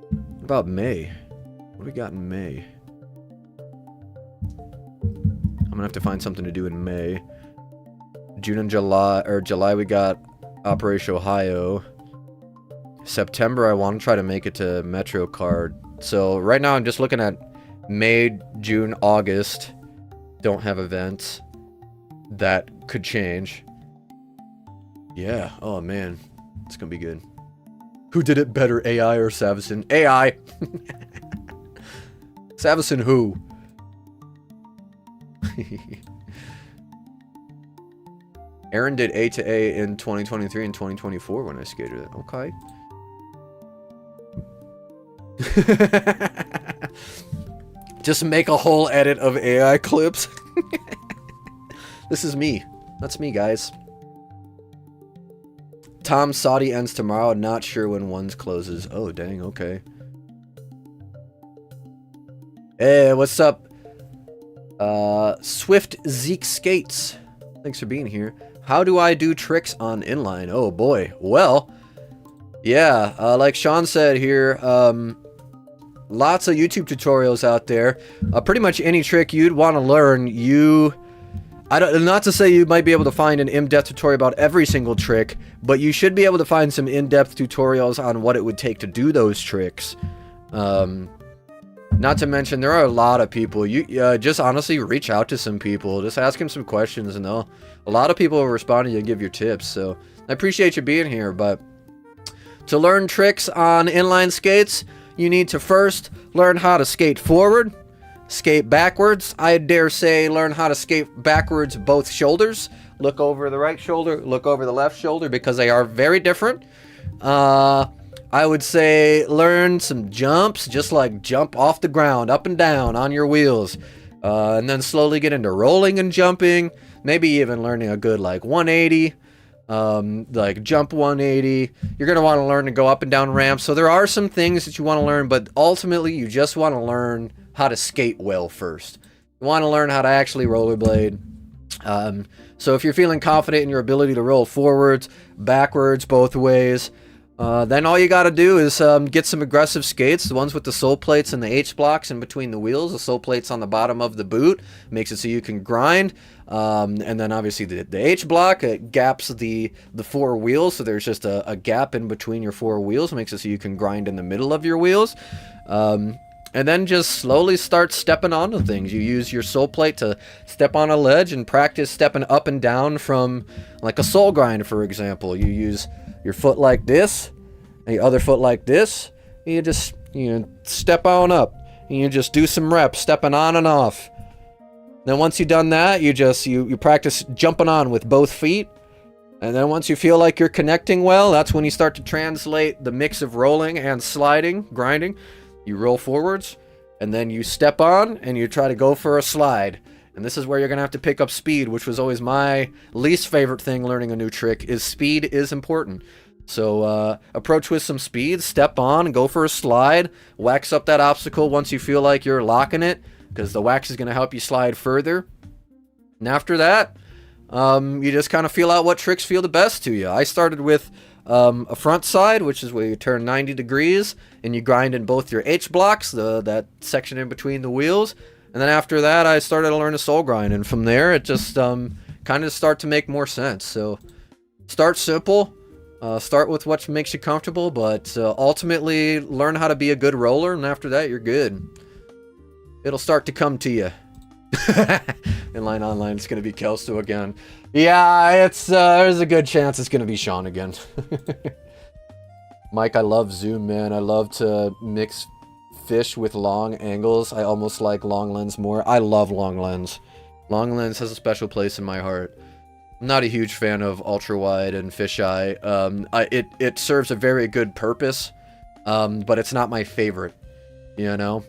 What about May? What do we got in May? I'm gonna have to find something to do in May. June and July we got Operation Ohio. September I want to try to make it to Metro Card. So right now I'm just looking at May, June, August. Don't have events. That could change. Yeah, oh man. It's gonna be good. Who did it better, AI or Savison? AI! Savison who? Aaron did A to A in 2023 and 2024 when I skated it. Okay. Just make a whole edit of AI clips. This is me. That's me, guys. Tom SOTY ends tomorrow. Not sure when one's closes. Oh, dang. Okay. Hey, what's up? Swift Zeke Skates. Thanks for being here. How do I do tricks on inline? Oh, boy. Well, yeah. Like Sean said here, lots of YouTube tutorials out there. Pretty much any trick you'd want to learn, not to say you might be able to find an in-depth tutorial about every single trick, but you should be able to find some in-depth tutorials on what it would take to do those tricks. Not to mention, there are a lot of people. You just honestly reach out to some people. Just ask them some questions, and a lot of people will respond to you and give your tips. So I appreciate you being here, but to learn tricks on inline skates, you need to first learn how to skate forward, skate backwards. I dare say learn how to skate backwards both shoulders. Look over the right shoulder, look over the left shoulder, because they are very different. I would say learn some jumps, just like jump off the ground, up and down on your wheels. And then slowly get into rolling and jumping. Maybe even learning a good like 180. Like jump 180. You're going to want to learn to go up and down ramps. So there are some things that you want to learn, but ultimately you just want to learn how to skate well first. You want to learn how to actually rollerblade. So if you're feeling confident in your ability to roll forwards, backwards, both ways, then all you got to do is get some aggressive skates, the ones with the sole plates and the H blocks in between the wheels. The sole plates on the bottom of the boot makes it so you can grind. And then obviously the H block, it gaps the 4 wheels, so there's just a gap in between your 4 wheels, makes it so you can grind in the middle of your wheels. And then just slowly start stepping onto things. You use your sole plate to step on a ledge and practice stepping up and down from like a sole grind, for example. You use your foot like this, and your other foot like this, and you just step on up, and you just do some reps, stepping on and off. Then once you've done that, you practice jumping on with both feet, and then once you feel like you're connecting well, that's when you start to translate the mix of rolling and sliding, grinding. You roll forwards, and then you step on, and you try to go for a slide. And this is where you're going to have to pick up speed, which was always my least favorite thing learning a new trick, is speed is important. So approach with some speed, step on, go for a slide, wax up that obstacle once you feel like you're locking it, because the wax is going to help you slide further. And after that, you just kind of feel out what tricks feel the best to you. I started with a front side, which is where you turn 90 degrees, and you grind in both your H blocks, that section in between the wheels. And then after that, I started to learn a sole grind, and from there, it just kind of start to make more sense. So start simple, Start with what makes you comfortable, but ultimately learn how to be a good roller, and after that, you're good. It'll start to come to you. Inline online, it's gonna be Kelso again. Yeah, it's there's a good chance it's gonna be Sean again. Mike, I love zoom, man. I love to mix fish with long angles. I almost like long lens more. I love long lens. Long lens has a special place in my heart. I'm not a huge fan of ultra wide and fisheye. It serves a very good purpose, but it's not my favorite, you know.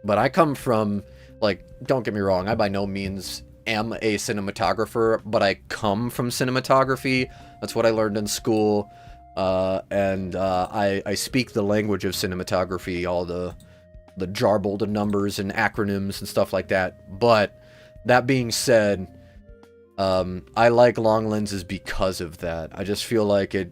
But I come from, like, don't get me wrong, I by no means am a cinematographer, but I come from cinematography. That's what I learned in school, and I speak the language of cinematography, all the jarbled numbers and acronyms and stuff like that. But that being said, I like long lenses because of that. I just feel like it,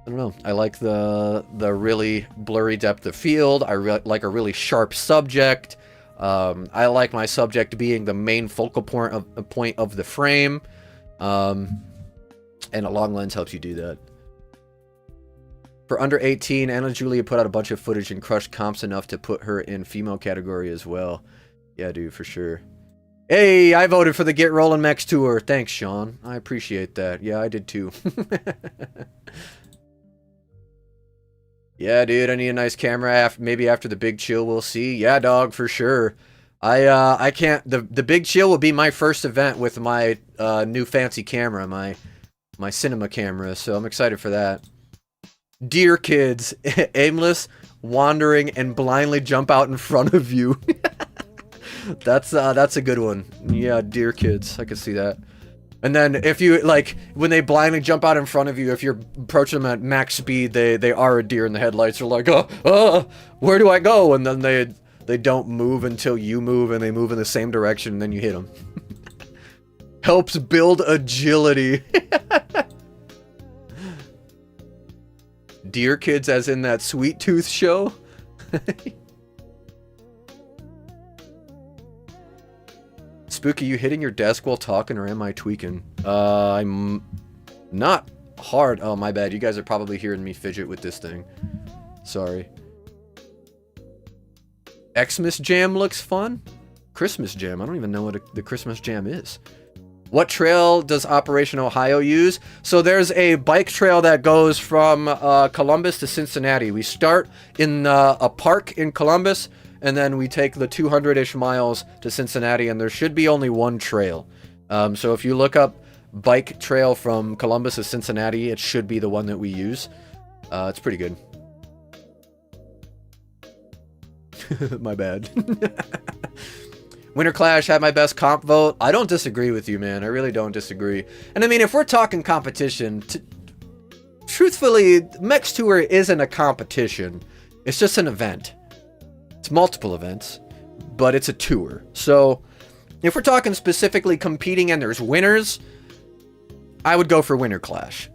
I don't know, I like the really blurry depth of field. I like a really sharp subject. I like my subject being the main focal point of the frame. And a long lens helps you do that. For under 18, Anna Julia put out a bunch of footage and crushed comps enough to put her in female category as well. Yeah, dude, for sure. Hey, I voted for the Get Rollin' Max Tour. Thanks, Sean. I appreciate that. Yeah, I did too. Yeah, dude, I need a nice camera. Maybe after the big chill, we'll see. Yeah, dog, for sure. I can't. The big chill will be my first event with my new fancy camera, my cinema camera. So I'm excited for that. Dear kids, aimless, wandering, and blindly jump out in front of you. That's a good one. Yeah, dear kids, I can see that. And then if you, like, when they blindly jump out in front of you, if you're approaching them at max speed, they are a deer in the headlights. They're like, where do I go? And then they don't move until you move, and they move in the same direction, and then you hit them. Helps build agility. Deer kids as in that Sweet Tooth show? Spooky, you hitting your desk while talking, or am I tweaking? I'm not hard. Oh, my bad. You guys are probably hearing me fidget with this thing. Sorry. Xmas Jam looks fun? Christmas Jam. I don't even know what the Christmas Jam is. What trail does Operation Ohio use? So there's a bike trail that goes from Columbus to Cincinnati. We start in a park in Columbus, and then we take the 200-ish miles to Cincinnati, and there should be only one trail. So if you look up bike trail from Columbus to Cincinnati, it should be the one that we use. It's pretty good. My bad. Winter Clash had my best comp vote. I don't disagree with you, man. I really don't disagree. And I mean, if we're talking competition, truthfully, Mechs Tour isn't a competition. It's just an event. It's multiple events, but it's a tour. So if we're talking specifically competing and there's winners, I would go for Winter Clash.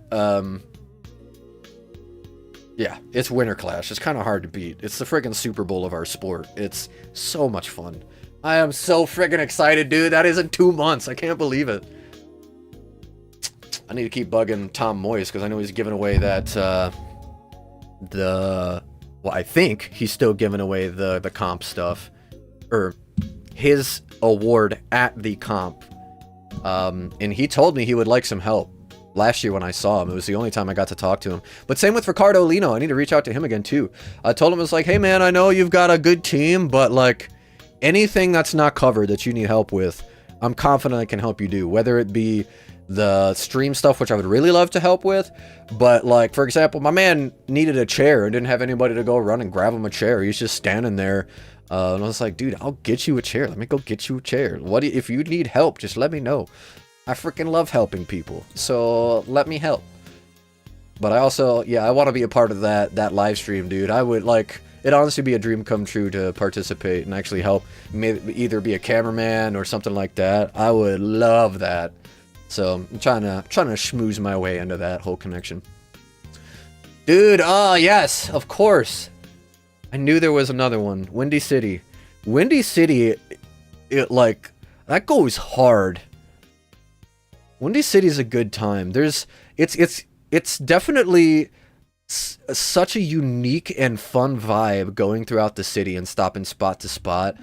Yeah, it's Winter Clash. It's kind of hard to beat. It's the friggin' Super Bowl of our sport. It's so much fun. I am so friggin' excited, dude. That is in 2 months. I can't believe it. I need to keep bugging Tom Moyes because I know he's giving away that, well, I think he's still giving away the comp stuff. Or his award at the comp. And he told me he would like some help. Last year when I saw him, it was the only time I got to talk to him. But same with Ricardo Lino. I need to reach out to him again too. I told him, it's like, hey man, I know you've got a good team, but like anything that's not covered that you need help with, I'm confident I can help you do. Whether it be the stream stuff, which I would really love to help with, but like, for example, my man needed a chair and didn't have anybody to go run and grab him a chair. He's just standing there. And I was like, dude, I'll get you a chair. Let me go get you a chair. If you need help, just let me know. I freaking love helping people, so let me help. But I also, yeah, I want to be a part of that live stream, dude. I would like, it'd honestly be a dream come true to participate and actually help, either be a cameraman or something like that. I would love that. So I'm trying to schmooze my way into that whole connection. Dude, oh yes, of course. I knew there was another one. Windy City. Windy City, it like, that goes hard. Windy City's a good time. It's it's definitely such a unique and fun vibe going throughout the city and stopping spot to spot,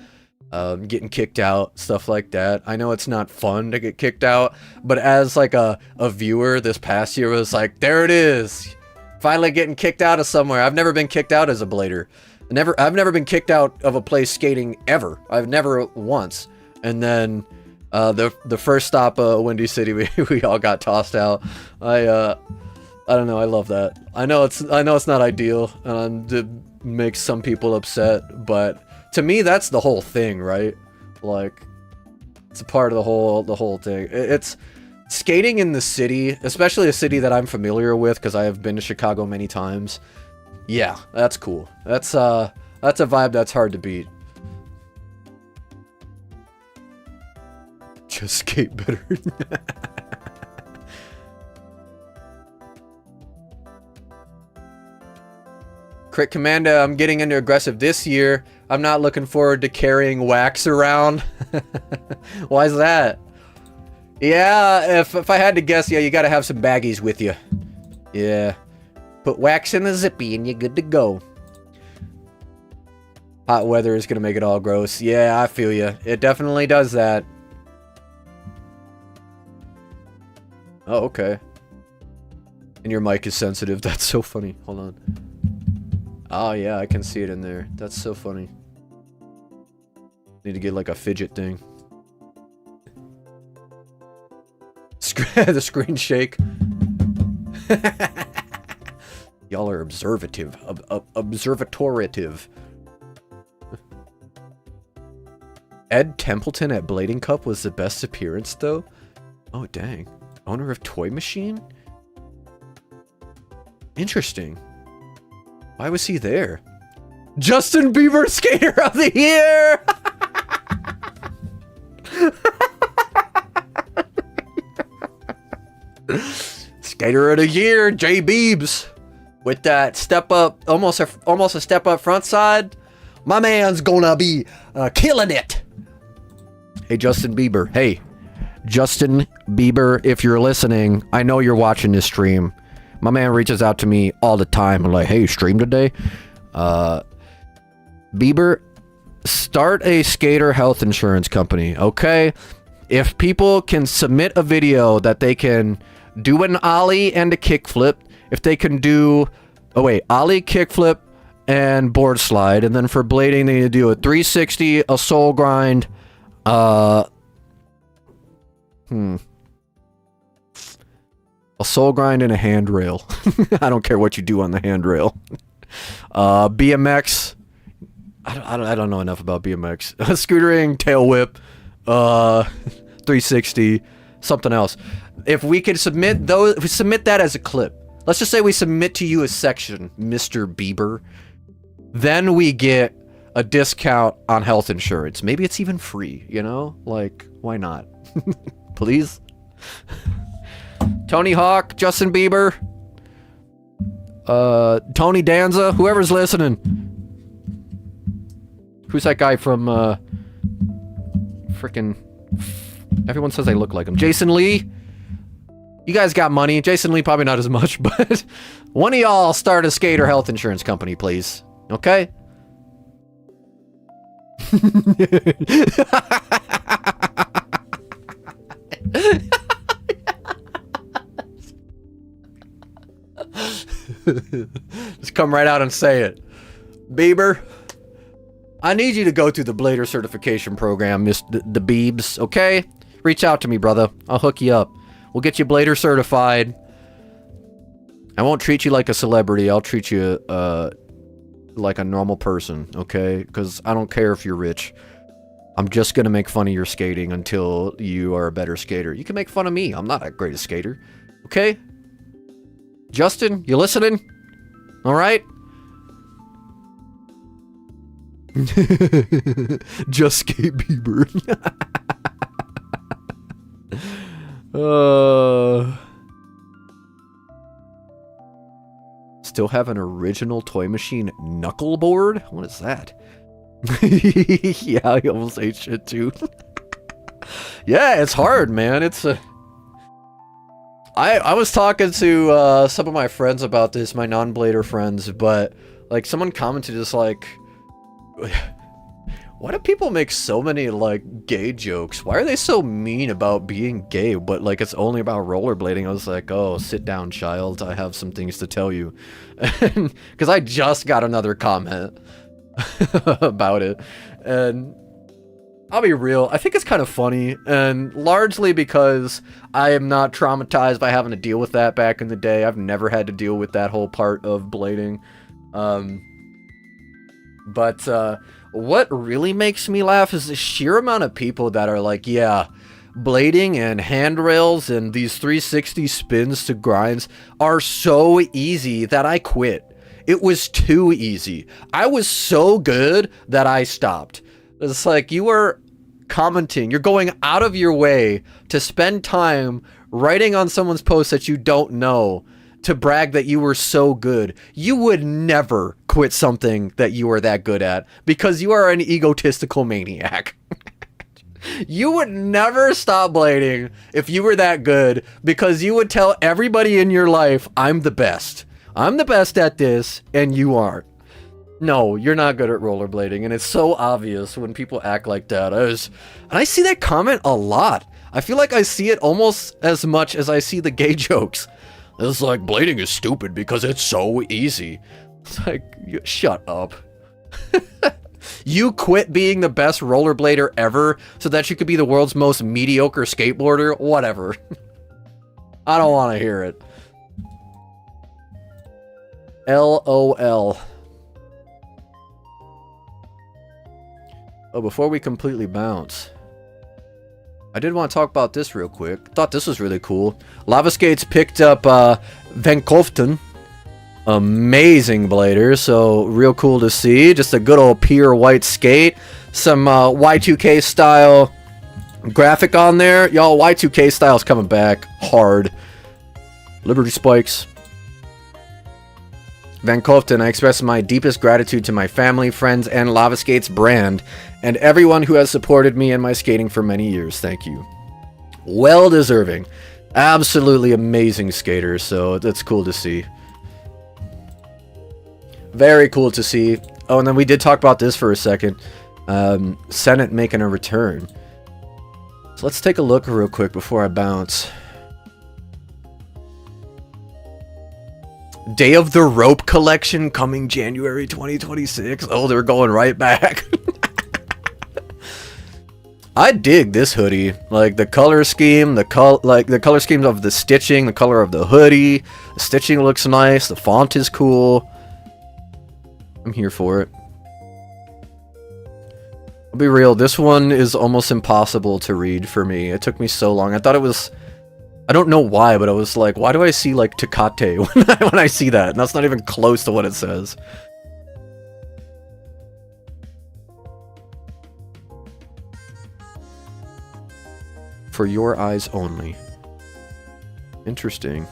getting kicked out, stuff like that. I know it's not fun to get kicked out, but as like a viewer this past year was like, there it is, finally getting kicked out of somewhere. I've never been kicked out as a blader. I've never been kicked out of a place skating ever. I've never once. And then the first stop, Windy City, we all got tossed out. I don't know. I love that. I know it's not ideal, and it makes some people upset, but to me, that's the whole thing, right? Like, it's a part of the whole thing. It's skating in the city, especially a city that I'm familiar with because I have been to Chicago many times. Yeah, that's cool. That's a vibe that's hard to beat. Just skate better. Crit Commando, I'm getting into aggressive this year. I'm not looking forward to carrying wax around. Why is that? Yeah, if I had to guess, yeah, you gotta have some baggies with you. Yeah. Put wax in a zippy and you're good to go. Hot weather is gonna make it all gross. Yeah, I feel you. It definitely does that. Oh, okay. And your mic is sensitive. That's so funny. Hold on. Oh, yeah, I can see it in there. That's so funny. Need to get, like, a fidget thing. The screen shake. Y'all are observative. Observatorative. Ed Templeton at Blading Cup was the best appearance, though? Oh, dang. Owner of Toy Machine? Interesting. Why was he there? Justin Bieber Skater of the Year! Skater of the Year, J Biebs. With that step up, almost a step up front side. My man's gonna be killing it. Hey, Justin Bieber. Hey, Justin Bieber, if you're listening, I know you're watching this stream. My man reaches out to me all the time. I'm like, hey, stream today? Bieber, start a skater health insurance company, okay? If people can submit a video that they can do an ollie and a kickflip, if they can do, ollie, kickflip, and board slide, and then for blading, they need to do a 360, a soul grind, a soul grind and a handrail. I don't care what you do on the handrail. BMX. I don't know enough about BMX. Scootering, tail whip, 360, something else. If we could submit those, if we submit that as a clip, let's just say we submit to you a section, Mr. Bieber, then we get a discount on health insurance. Maybe it's even free, you know? Like, why not? Please? Tony Hawk, Justin Bieber, Tony Danza, whoever's listening. Who's that guy from, frickin'... Everyone says I look like him. Jason Lee? You guys got money. Jason Lee probably not as much, but one of y'all start a skater health insurance company, please. Okay? Just come right out and say it. Bieber, I need you to go through the Blader certification program, the Biebs, okay? Reach out to me, brother. I'll hook you up. We'll get you Blader certified. I won't treat you like a celebrity. I'll treat you like a normal person, okay? Because I don't care if you're rich. I'm just going to make fun of your skating until you are a better skater. You can make fun of me. I'm not a greatest skater, okay? Justin, you listening? All right? Just skate Bieber. Still have an original Toy Machine knuckle board? What is that? Yeah, I almost ate shit too. Yeah, it's hard, man. I was talking to some of my friends about this, my non-blader friends, but like someone commented just like, why do people make so many like gay jokes? Why are they so mean about being gay? But like it's only about rollerblading. I was like, oh, sit down, child. I have some things to tell you, because I just got another comment about it, and I'll be real, I think it's kind of funny, and largely because I am not traumatized by having to deal with that back in the day. I've never had to deal with that whole part of blading. But what really makes me laugh is the sheer amount of people that are like, yeah, blading and handrails and these 360 spins to grinds are so easy that I quit. It was too easy. I was so good that I stopped. It's like, you are commenting, you're going out of your way to spend time writing on someone's post that you don't know to brag that you were so good. You would never quit something that you are that good at because you are an egotistical maniac. You would never stop blading if you were that good, because you would tell everybody in your life, I'm the best. I'm the best at this, and you aren't. No, you're not good at rollerblading, and it's so obvious when people act like that. And I see that comment a lot. I feel like I see it almost as much as I see the gay jokes. It's like, blading is stupid because it's so easy. It's like, shut up. You quit being the best rollerblader ever so that you could be the world's most mediocre skateboarder? Whatever. I don't want to hear it. LOL. Oh, before we completely bounce, I did want to talk about this real quick. Thought this was really cool. Lava Skates picked up Van Koften. Amazing blader, so real cool to see. Just a good old pure white skate. Some Y2K style graphic on there. Y'all, Y2K style's coming back hard. Liberty spikes. Van Koften, I express my deepest gratitude to my family, friends, and Lava Skates brand, and everyone who has supported me and my skating for many years. Thank you. Well deserving. Absolutely amazing skater, so that's cool to see. Very cool to see. Oh, and then we did talk about this for a second. Senate making a return. So let's take a look real quick before I bounce. Day of the Rope collection coming January 2026. Oh, they're going right back. I dig this hoodie. Like the color scheme, the color scheme of the stitching, the color of the hoodie. The stitching looks nice. The font is cool. I'm here for it. I'll be real, this one is almost impossible to read for me. It took me so long. I thought it was... I don't know why, but I was like, why do I see, like, Tecate when I see that? And that's not even close to what it says. For your eyes only. Interesting.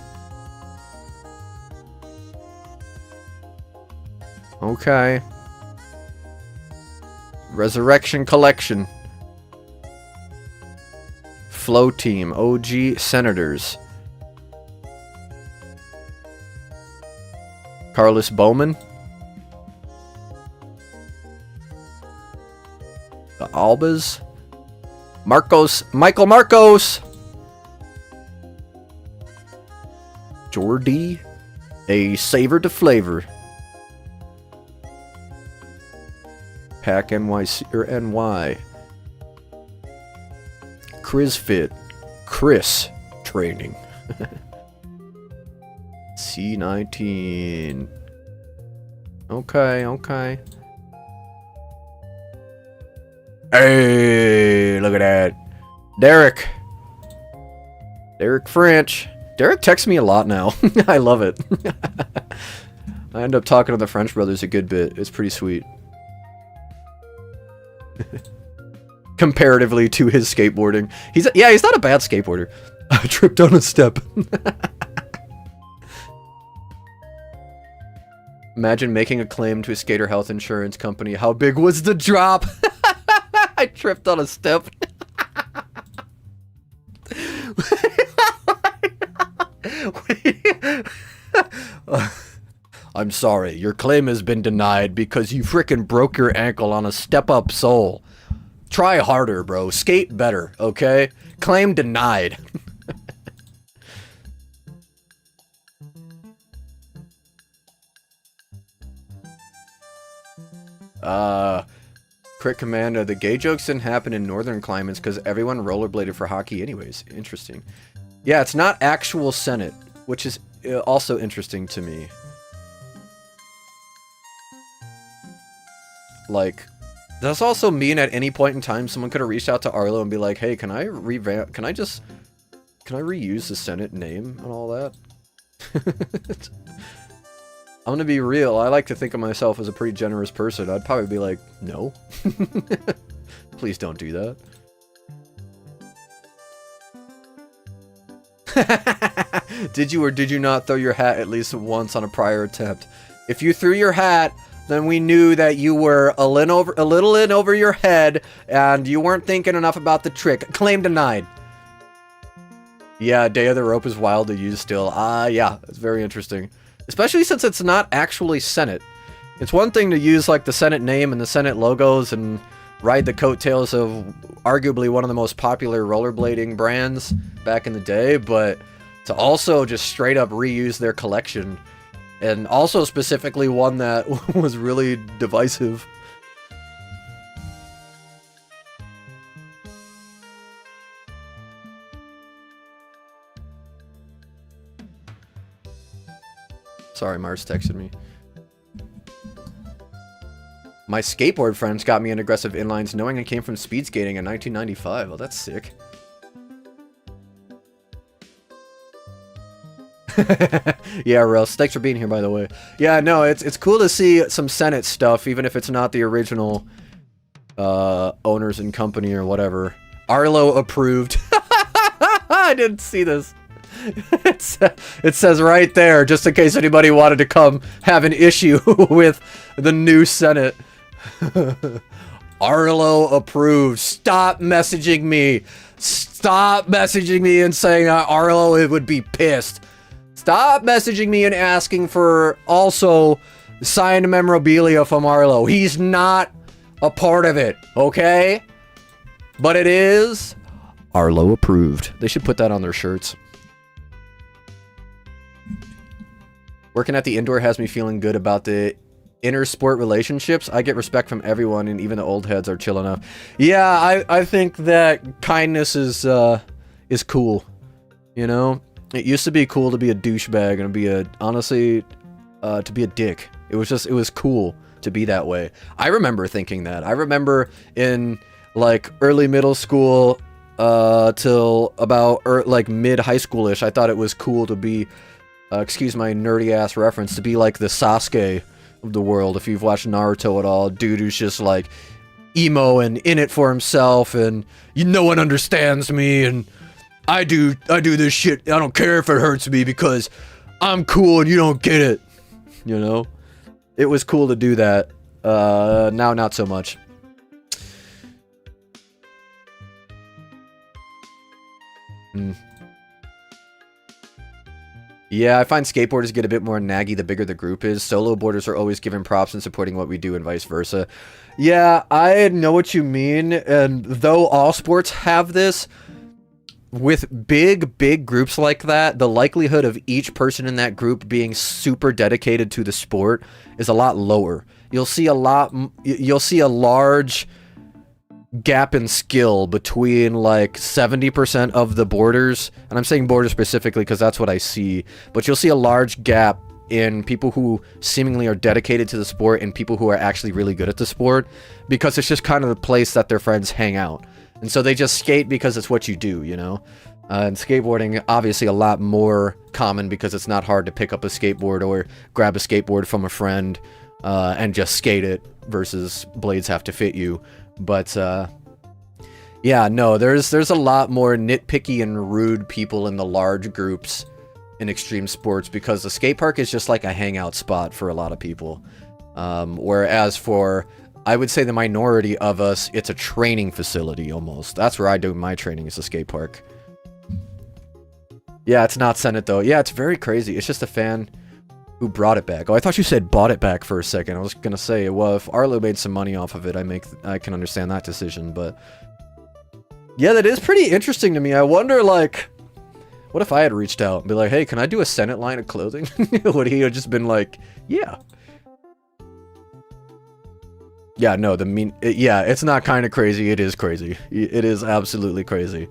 Okay. Resurrection Collection. Flow Team. OG Senators. Carlos Bowman. The Albas. Michael Marcos. Jordy. A Savor to Flavor. Pack NYC or NY. Crisfit. Chris Training. C19. Okay, okay. Hey, look at that. Derek. Derek French. Derek texts me a lot now. I love it. I end up talking to the French brothers a good bit. It's pretty sweet. Comparatively to his skateboarding. He's not a bad skateboarder. I tripped on a step. Imagine making a claim to a skater health insurance company. How big was the drop? I tripped on a step. I'm sorry, your claim has been denied because you frickin' broke your ankle on a step-up sole. Try harder, bro. Skate better, okay? Claim denied. Crit Commander, the gay jokes didn't happen in northern climates because everyone rollerbladed for hockey anyways. Interesting. Yeah, it's not actual Senate, which is also interesting to me. Like, does this also mean at any point in time someone could have reached out to Arlo and be like, hey, can I reuse the Senate name and all that? I'm gonna be real, I like to think of myself as a pretty generous person. I'd probably be like, no. Please don't do that. Did you or did you not throw your hat at least once on a prior attempt? If you threw your hat, then we knew that you were a little in over your head, and you weren't thinking enough about the trick. Claim denied. Yeah, Day of the Rope is wild to use still. Yeah, it's very interesting. Especially since it's not actually Senate. It's one thing to use, like, the Senate name and the Senate logos and ride the coattails of arguably one of the most popular rollerblading brands back in the day, but to also just straight up reuse their collection. And also specifically one that was really divisive. Sorry, Mars texted me. My skateboard friends got me into aggressive inlines knowing I came from speed skating in 1995. Oh, that's sick. Yeah, Russ, thanks for being here, by the way. Yeah, no, it's cool to see some Senate stuff, even if it's not the original owners and company or whatever. Arlo approved. I didn't see this. It says right there, just in case anybody wanted to come have an issue with the new Senate. Arlo approved. Stop messaging me. Stop messaging me and saying Arlo would be pissed. Stop messaging me and asking for also signed memorabilia from Arlo. He's not a part of it, okay? But it is Arlo approved. They should put that on their shirts. Working at the indoor has me feeling good about the inter-sport relationships. I get respect from everyone, and even the old heads are chill enough. Yeah, I think that kindness is cool. You know? It used to be cool to be a douchebag and be honestly, to be a dick. It was cool to be that way. I remember thinking that. I remember in, like, early middle school, till about, like, mid-high school-ish, I thought it was cool to be, excuse my nerdy-ass reference, to be, like, the Sasuke of the world. If you've watched Naruto at all, dude who's just, like, emo and in it for himself, and no one understands me, and I do this shit, I don't care if it hurts me because I'm cool and you don't get it. You know? It was cool to do that. Now not so much. Yeah, I find skateboarders get a bit more naggy the bigger the group is. Solo boarders are always given props and supporting what we do and vice versa. Yeah, I know what you mean, and though all sports have this, with big groups like that, the likelihood of each person in that group being super dedicated to the sport is a lot lower. You'll see a large gap in skill between like 70% of the boarders, and I'm saying boarders specifically because that's what I see, but you'll see a large gap in people who seemingly are dedicated to the sport and people who are actually really good at the sport, because it's just kind of the place that their friends hang out. And so they just skate because it's what you do, you know? And skateboarding, obviously a lot more common because it's not hard to pick up a skateboard or grab a skateboard from a friend and just skate it versus blades have to fit you. But, yeah, no, there's a lot more nitpicky and rude people in the large groups in extreme sports because the skate park is just like a hangout spot for a lot of people. Whereas for, I would say, the minority of us, it's a training facility almost. That's where I do my training, is the skate park. Yeah, it's not Senate though. Yeah, it's very crazy. It's just a fan Who brought it back? Oh, I thought you said bought it back for a second. I was gonna say, well, if Arlo made some money off of it, I can understand that decision, but... Yeah, that is pretty interesting to me. I wonder, like... What if I had reached out and be like, hey, can I do a Senate line of clothing? Would he have just been like, yeah. Yeah, no, yeah, it's not kind of crazy, it is crazy. It is absolutely crazy.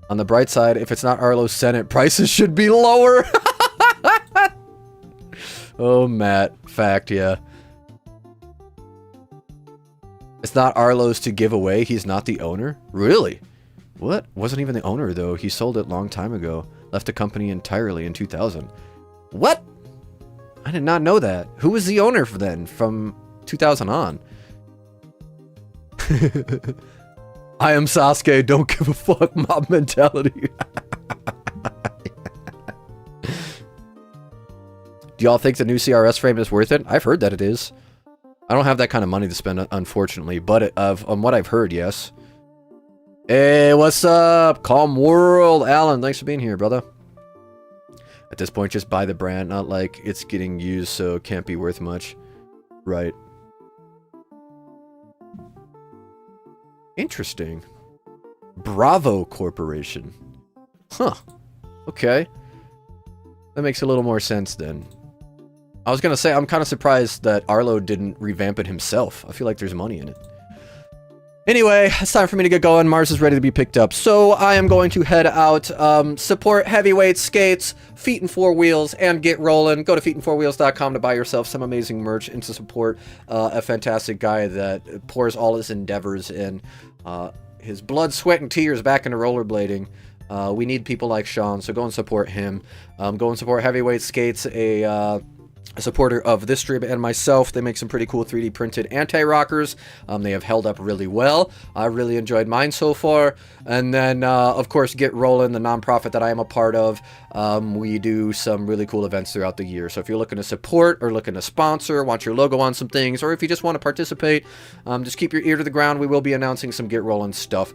On the bright side, if it's not Arlo's Senate, prices should be lower! Oh, Matt. Fact, yeah. It's not Arlo's to give away, he's not the owner? Really? What? Wasn't even the owner, though. He sold it a long time ago. Left the company entirely in 2000. What? I did not know that. Who was the owner for then, from 2000 on? I am Sasuke, don't give a fuck, mob mentality. Do y'all think the new CRS frame is worth it? I've heard that it is. I don't have that kind of money to spend, unfortunately, but on what I've heard, yes. Hey, what's up? Calm World. Alan, thanks for being here, brother. At this point, just buy the brand, not like it's getting used, so it can't be worth much. Right. Interesting. Bravo Corporation. Huh. Okay. That makes a little more sense then. I was gonna say, I'm kind of surprised that Arlo didn't revamp it himself. I feel like there's money in it. Anyway, it's time for me to get going. Mars is ready to be picked up. So I am going to head out, support Heavyweight Skates, Feet and Four Wheels, and get rolling. Go to feetandfourwheels.com to buy yourself some amazing merch and to support a fantastic guy that pours all his endeavors in his blood, sweat, and tears back into rollerblading. We need people like Sean, so go and support him. Go and support Heavyweight Skates, a supporter of this stream and myself. They make some pretty cool 3D printed anti-rockers. They have held up really well. I really enjoyed mine so far. And then, of course, Get Rollin', the nonprofit that I am a part of. We do some really cool events throughout the year. So if you're looking to support or looking to sponsor, want your logo on some things, or if you just want to participate, just keep your ear to the ground. We will be announcing some Get Rollin' stuff,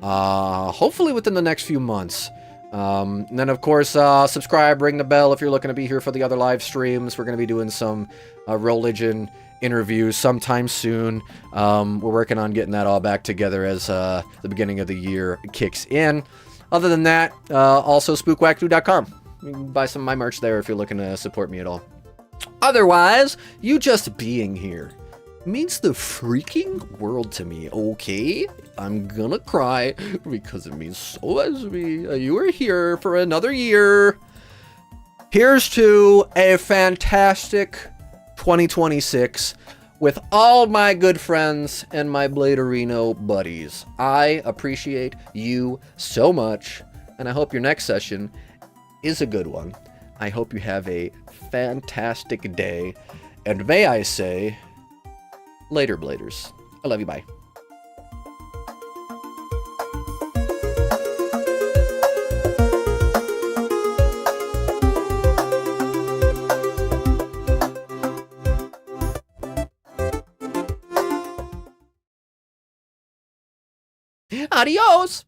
hopefully within the next few months. And then, of course, subscribe, ring the bell if you're looking to be here for the other live streams. We're going to be doing some religion interviews sometime soon. We're working on getting that all back together as the beginning of the year kicks in. Other than that, also spookwackdo.com. You can buy some of my merch there if you're looking to support me at all. Otherwise, you just being here means the freaking world to me, okay? I'm gonna cry because it means so much to me. You are here for another year. Here's to a fantastic 2026 with all my good friends and my Bladerino buddies. I appreciate you so much, and I hope your next session is a good one. I hope you have a fantastic day, and may I say, later, Bladers. I love you, bye. Adios!